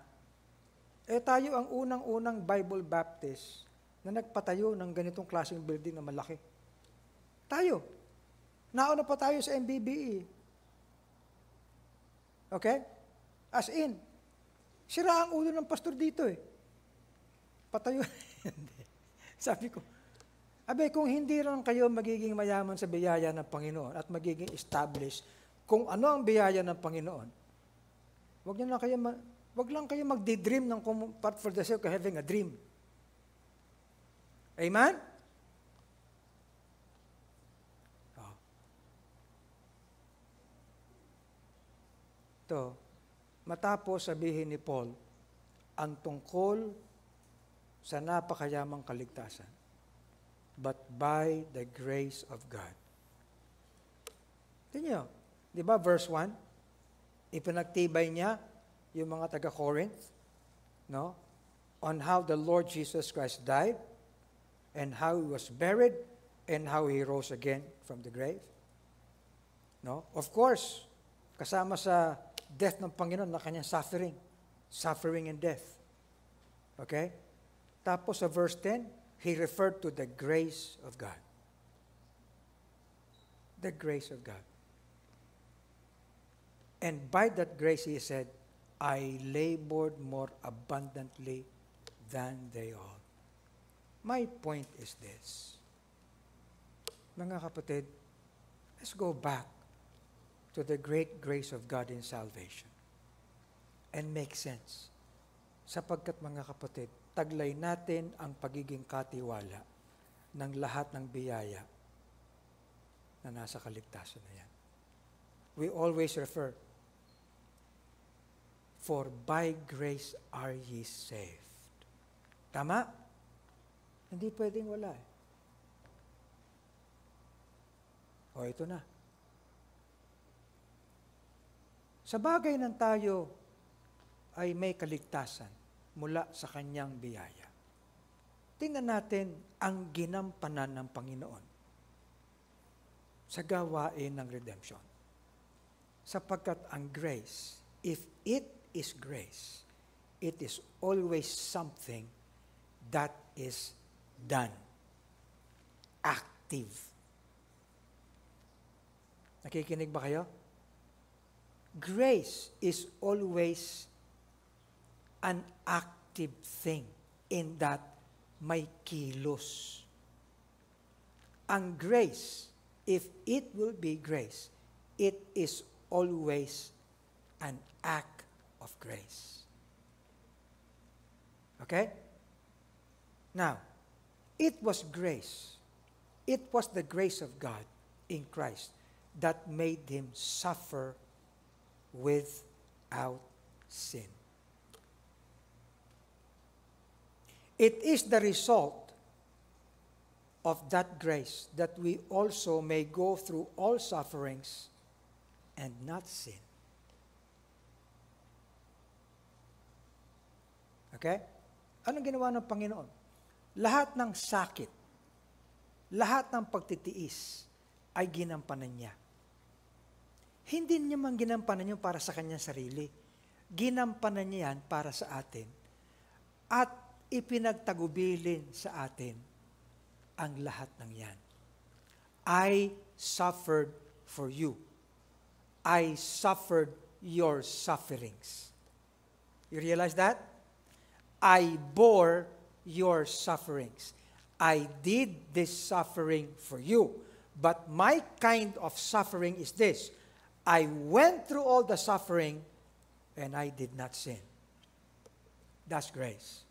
Tayo ang unang-unang Bible Baptist na nagpatayo ng ganitong klaseng building na malaki. Tayo. Nauna pa tayo sa MBBE. Okay? As in, sira ang ulo ng pastor dito Patayo. Sabi ko, kung hindi lang kayo magiging mayaman sa biyaya ng Panginoon at magiging established kung ano ang biyaya ng Panginoon, wag lang kayo magdi-dream ng part for the sake of having a dream. Amen? Ito, matapos sabihin ni Paul, ang tungkol sa napakayamang kaligtasan, but by the grace of God. Tingnan nyo, di ba verse 1, ipinagtibay niya yung mga taga-Corinth, no? On how the Lord Jesus Christ died, and how He was buried, and how He rose again from the grave. No? Of course, kasama sa death ng Panginoon na kanyang suffering and death. Okay? Tapos sa verse 10, He referred to the grace of God. The grace of God. And by that grace, He said, I labored more abundantly than they all. My point is this. Mga kapatid, let's go back to the great grace of God in salvation and make sense. Sapagkat mga kapatid, taglay natin ang pagiging katiwala ng lahat ng biyaya na nasa kaligtasan na yan. We always refer, for by grace are ye saved. Tama? Hindi pwedeng wala ito na. Sa bagay ng tayo ay may kaligtasan mula sa kanyang biyaya. Tingnan natin ang ginampanan ng Panginoon sa gawain ng redemption. Sapagkat ang grace, if it is grace, it is always something that is done. Active. Nakikinig ba kayo? Grace is always an active thing in that may kilos. Ang grace, if it will be grace, it is always an act of grace. Okay? Now, it was grace. It was the grace of God in Christ that made Him suffer without sin. It is the result of that grace that we also may go through all sufferings and not sin. Okay? Anong ginawa ng Panginoon? Lahat ng sakit, lahat ng pagtitiis ay ginampanan niya. Hindi niya man ginampanan yun para sa kanyang sarili. Ginampanan niya yan para sa atin. At ipinagtagubilin sa atin ang lahat ng yan. I suffered for you. I suffered your sufferings. You realize that? I bore your sufferings. I did this suffering for you. But my kind of suffering is this. I went through all the suffering and I did not sin. That's grace.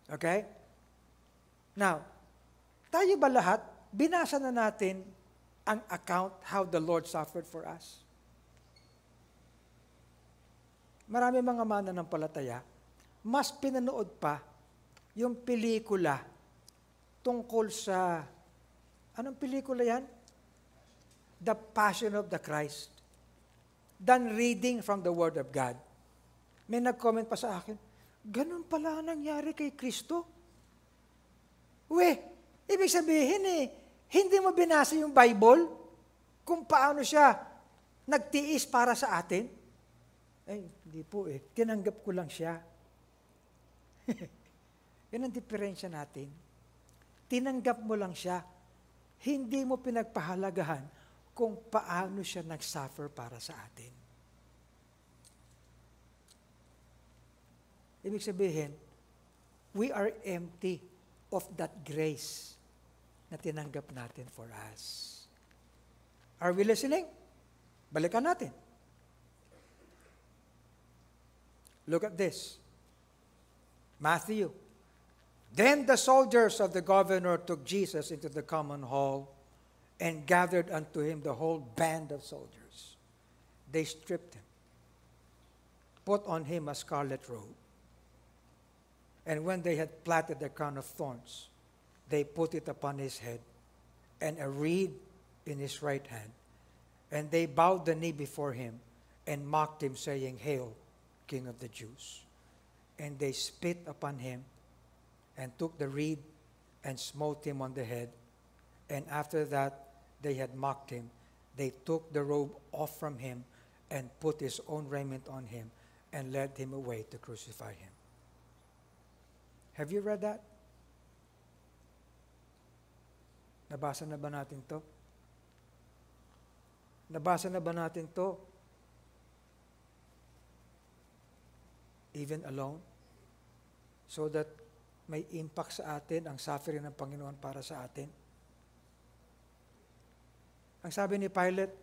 Okay? Now, tayo ba lahat, binasa na natin ang account how the Lord suffered for us? Marami mga mananampalataya, mas pinanood pa yung pelikula tungkol sa, anong pelikula yan? The Passion of the Christ, than reading from the Word of God. May nag-comment pa sa akin, ganun pala nangyari kay Kristo? Ibig sabihin hindi mo binasa yung Bible kung paano siya nagtiis para sa atin? Hindi po tinanggap ko lang siya. Yan ang diferensya natin. Tinanggap mo lang siya. Hindi mo pinagpahalagahan kung paano siya nag-suffer para sa atin. Ibig sabihin, we are empty of that grace na tinanggap natin for us. Are we listening? Balikan natin. Look at this. Matthew. Then the soldiers of the governor took Jesus into the common hall and gathered unto him the whole band of soldiers. They stripped him, put on him a scarlet robe, and when they had platted the crown of thorns, they put it upon his head, and a reed in his right hand. And they bowed the knee before him and mocked him, saying, Hail, King of the Jews. And they spit upon him and took the reed and smote him on the head. And after that they had mocked him, they took the robe off from him and put his own raiment on him and led him away to crucify him. Have you read that? Nabasa na ba natin to? Nabasa na ba natin to? Even alone? So that may impact sa atin ang suffering ng Panginoon para sa atin. Ang sabi ni Pilate,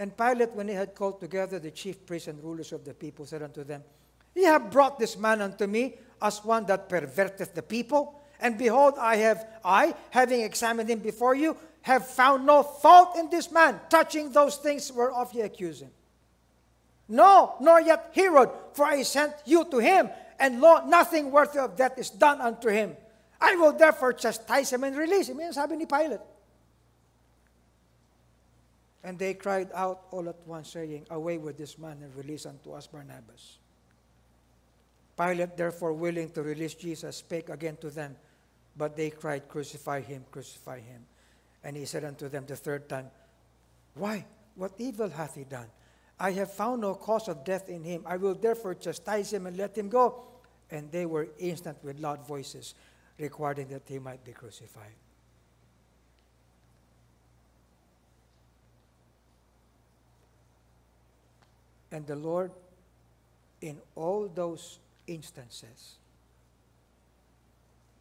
and Pilate, when he had called together the chief priests and rulers of the people, said unto them, Ye have brought this man unto me as one that perverteth the people. And behold, I, having examined him before you, have found no fault in this man, touching those things whereof ye accuse him. No, nor yet Herod, for I sent you to him, and lo, nothing worthy of death is done unto him. I will therefore chastise him and release him. Yan sabi ni Pilate. And they cried out all at once, saying, Away with this man, and release unto us Barnabas. Pilate, therefore, willing to release Jesus, spake again to them, but they cried, Crucify him, crucify him. And he said unto them the third time, Why? What evil hath he done? I have found no cause of death in him. I will therefore chastise him and let him go. And they were instant with loud voices, requiring that he might be crucified. And the Lord, in all those instances,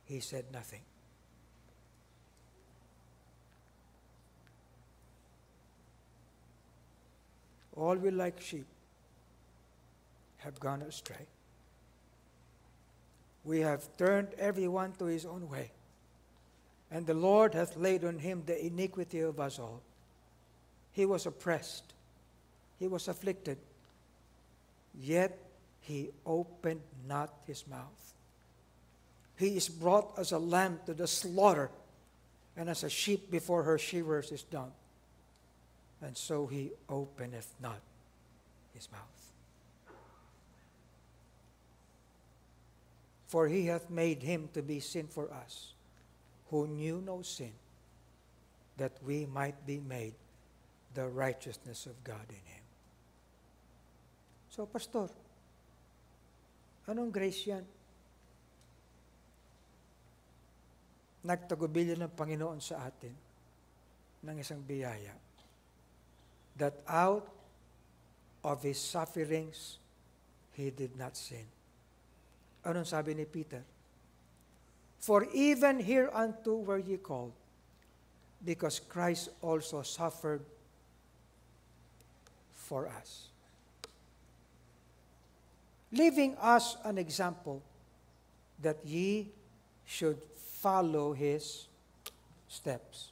he said nothing. All we like sheep have gone astray. We have turned everyone to his own way. And the Lord hath laid on him the iniquity of us all. He was oppressed. He was afflicted. Yet he opened not his mouth. He is brought as a lamb to the slaughter, and as a sheep before her shearers is dumb. And so he openeth not his mouth. For he hath made him to be sin for us, who knew no sin, that we might be made the righteousness of God in him. So, Pastor, anong grace yan? Nagtagubilya ng Panginoon sa atin ng isang biyaya, that out of his sufferings, he did not sin. Anong sabi ni Peter? For even hereunto were ye called, because Christ also suffered for us. leaving us an example that ye should follow His steps.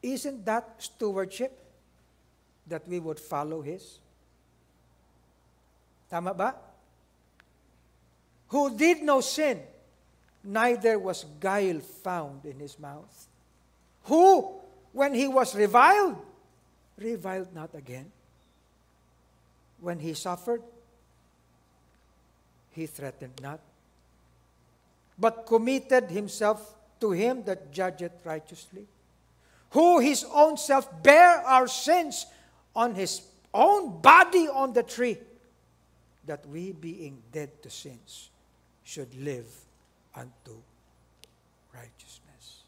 Isn't that stewardship? That we would follow His? Tama ba? Who did no sin, neither was guile found in His mouth. Who, when He was reviled, reviled not again. When He suffered, He threatened not, but committed Himself to Him that judgeth righteously, who His own self bare our sins on His own body on the tree, that we, being dead to sins, should live unto righteousness.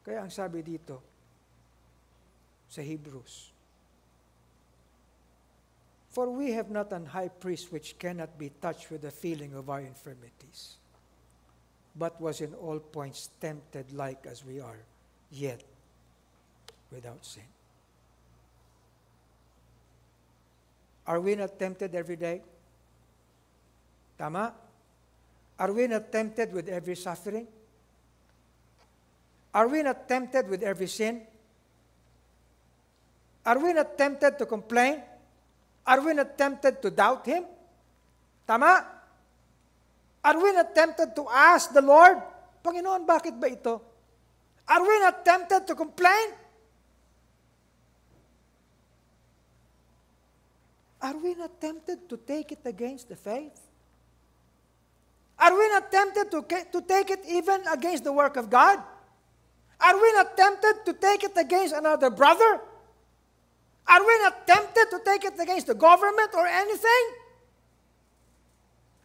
Kaya ang sabi dito sa Hebrews, for we have not an high priest which cannot be touched with the feeling of our infirmities, but was in all points tempted like as we are, yet without sin. Are we not tempted every day? Tama? Are we not tempted with every suffering? Are we not tempted with every sin? Are we not tempted to complain? Are we not tempted to doubt Him? Tama? Are we not tempted to ask the Lord, Panginoon, bakit ba ito? Are we not tempted to complain? Are we not tempted to take it against the faith? Are we not tempted to take it even against the work of God? Are we not tempted to take it against another brother? Are we not tempted to take it against the government or anything?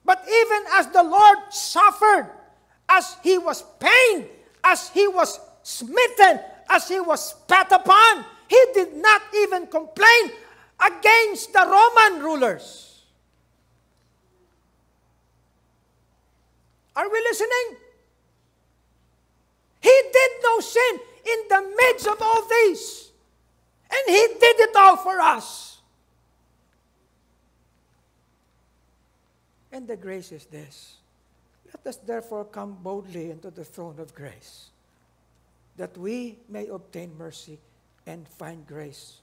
But even as the Lord suffered, as He was pained, as He was smitten, as He was spat upon, He did not even complain against the Roman rulers. Are we listening? He did no sin in the midst of all these. And He did it all for us. And the grace is this. Let us therefore come boldly into the throne of grace, that we may obtain mercy and find grace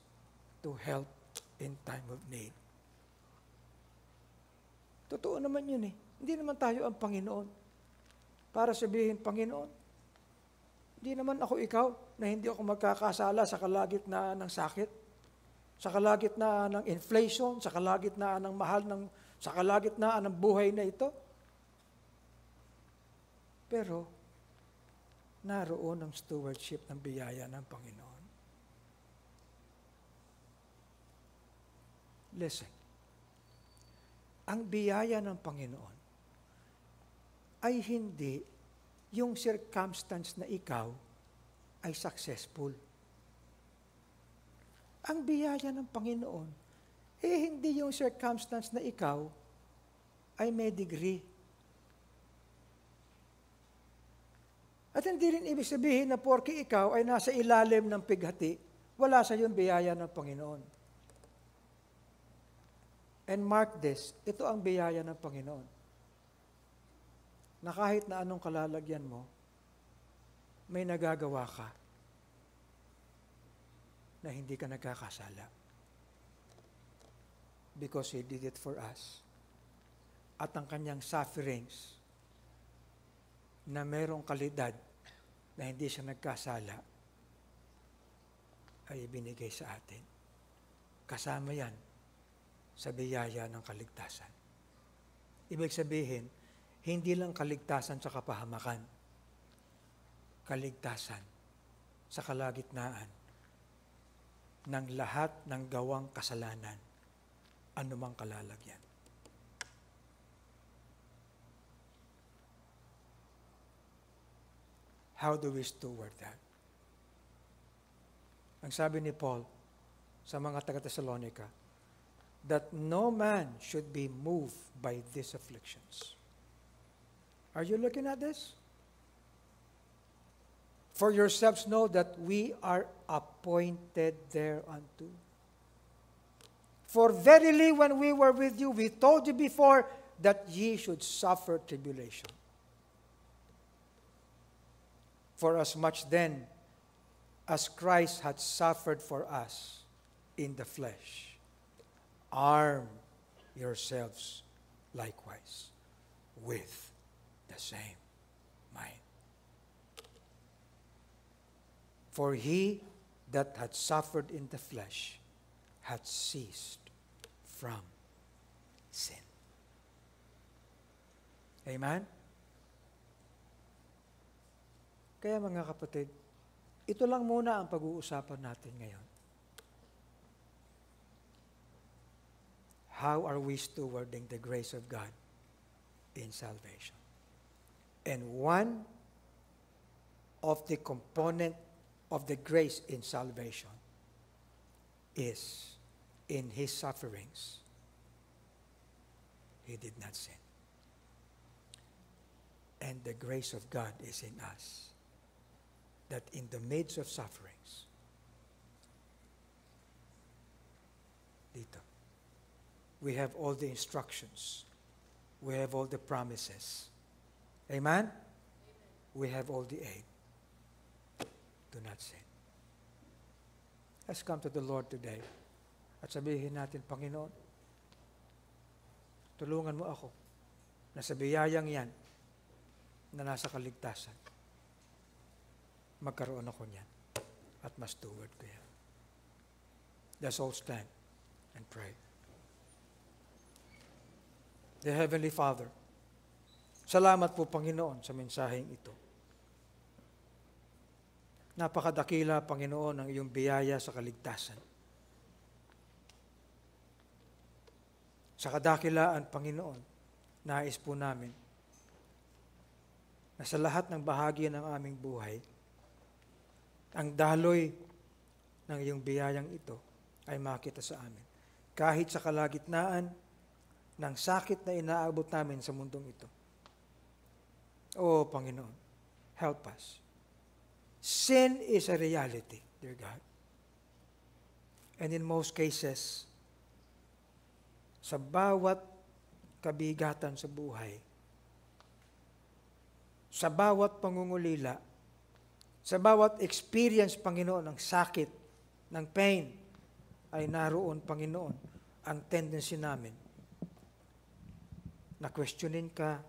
to help in time of need. Totoo naman yun eh. Hindi naman tayo ang Panginoon para sabihin, Panginoon, hindi naman ako ikaw na hindi ako magkakasala sa kalagitnaan ng sakit, sa kalagitnaan ng inflation, sa kalagitnaan ng sa kalagitnaan ng buhay na ito. Pero, naroon ang stewardship ng biyaya ng Panginoon. Listen, ang biyaya ng Panginoon ay hindi yung circumstance na ikaw ay successful. Ang biyaya ng Panginoon, hindi yung circumstance na ikaw ay may degree. At hindi rin ibig sabihin na porke ikaw ay nasa ilalim ng pighati, wala sa iyong biyaya ng Panginoon. And mark this, ito ang biyaya ng Panginoon. Na kahit na anong kalalagyan mo, may nagagawa ka na hindi ka nagkakasala. Because He did it for us. At ang kanyang sufferings na merong kalidad na hindi siya nagkasala ay ibinigay sa atin. Kasama yan sa biyaya ng kaligtasan. Ibig sabihin, hindi lang kaligtasan sa kapahamakan, kaligtasan sa kalagitnaan ng lahat ng gawang kasalanan, anumang kalalagyan. How do we steward that? Ang sabi ni Paul sa mga taga-Thessalonica, that no man should be moved by these afflictions. Are you looking at this? For yourselves know that we are appointed thereunto. For verily when we were with you, we told you before that ye should suffer tribulation. For as much then as Christ had suffered for us in the flesh, arm yourselves likewise with the same mind. For he that had suffered in the flesh had ceased from sin. Amen? Kaya mga kapatid, ito lang muna ang pag-uusapan natin ngayon. How are we stewarding the grace of God in salvation? And one of the component of the grace in salvation is in His sufferings, He did not sin. And the grace of God is in us, that in the midst of sufferings, dito, we have all the instructions. We have all the promises. Amen? We have all the aid. Do not sin. Let's come to the Lord today at sabihin natin, Panginoon, tulungan mo ako na sa biyayang yan na nasa kaligtasan, magkaroon ako niyan at ma-steward ko yan. Let's all stand and pray. The Heavenly Father, salamat po Panginoon sa mensaheng ito. Napakadakila, Panginoon, ang iyong biyaya sa kaligtasan. Sa kadakilaan, Panginoon, nais po namin na sa lahat ng bahagi ng aming buhay, ang daloy ng iyong biyayang ito ay makita sa amin. Kahit sa kalagitnaan ng sakit na inaabot namin sa mundong ito. Oh, Panginoon, help us. Sin is a reality, dear God. And in most cases, sa bawat kabigatan sa buhay, sa bawat pangungulila, sa bawat experience, Panginoon, ng sakit, ng pain, ay naroon, Panginoon, ang tendency namin na questionin ka,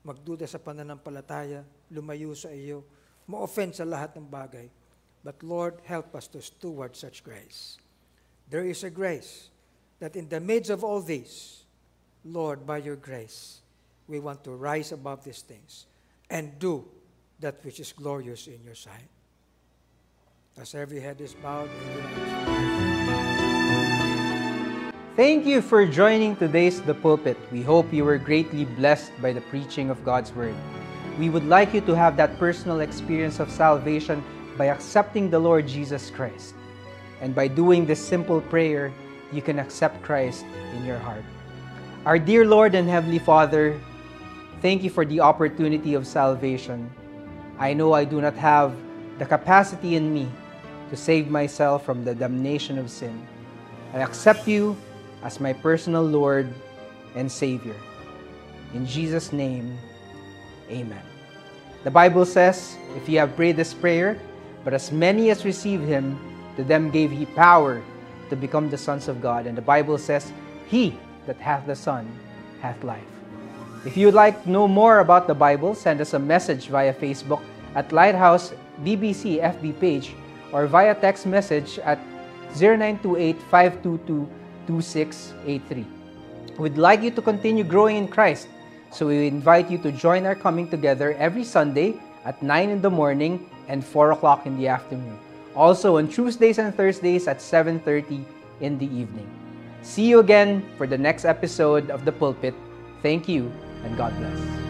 magduda sa pananampalataya, lumayo sa iyo, ma-offend sa lahat ng bagay. But Lord, help us to steward such grace. There is a grace that in the midst of all this, Lord, by your grace, we want to rise above these things and do that which is glorious in your sight. As every head is bowed, Thank you for joining today's The Pulpit. We hope you were greatly blessed by the preaching of God's Word. We would like you to have that personal experience of salvation by accepting the Lord Jesus Christ. And by doing this simple prayer, you can accept Christ in your heart. Our dear Lord and Heavenly Father, thank you for the opportunity of salvation. I know I do not have the capacity in me to save myself from the damnation of sin. I accept you as my personal Lord and Savior. In Jesus' name, amen. The Bible says, if you have prayed this prayer, but as many as received Him, to them gave He power to become the sons of God. And the Bible says, he that hath the Son hath life. If you would like to know more about the Bible, send us a message via Facebook at Lighthouse BBC FB page or via text message at 0928-522-2683. We'd like you to continue growing in Christ, so we invite you to join our coming together every Sunday at 9 in the morning and 4 o'clock in the afternoon. Also on Tuesdays and Thursdays at 7:30 in the evening. See you again for the next episode of The Pulpit. Thank you and God bless.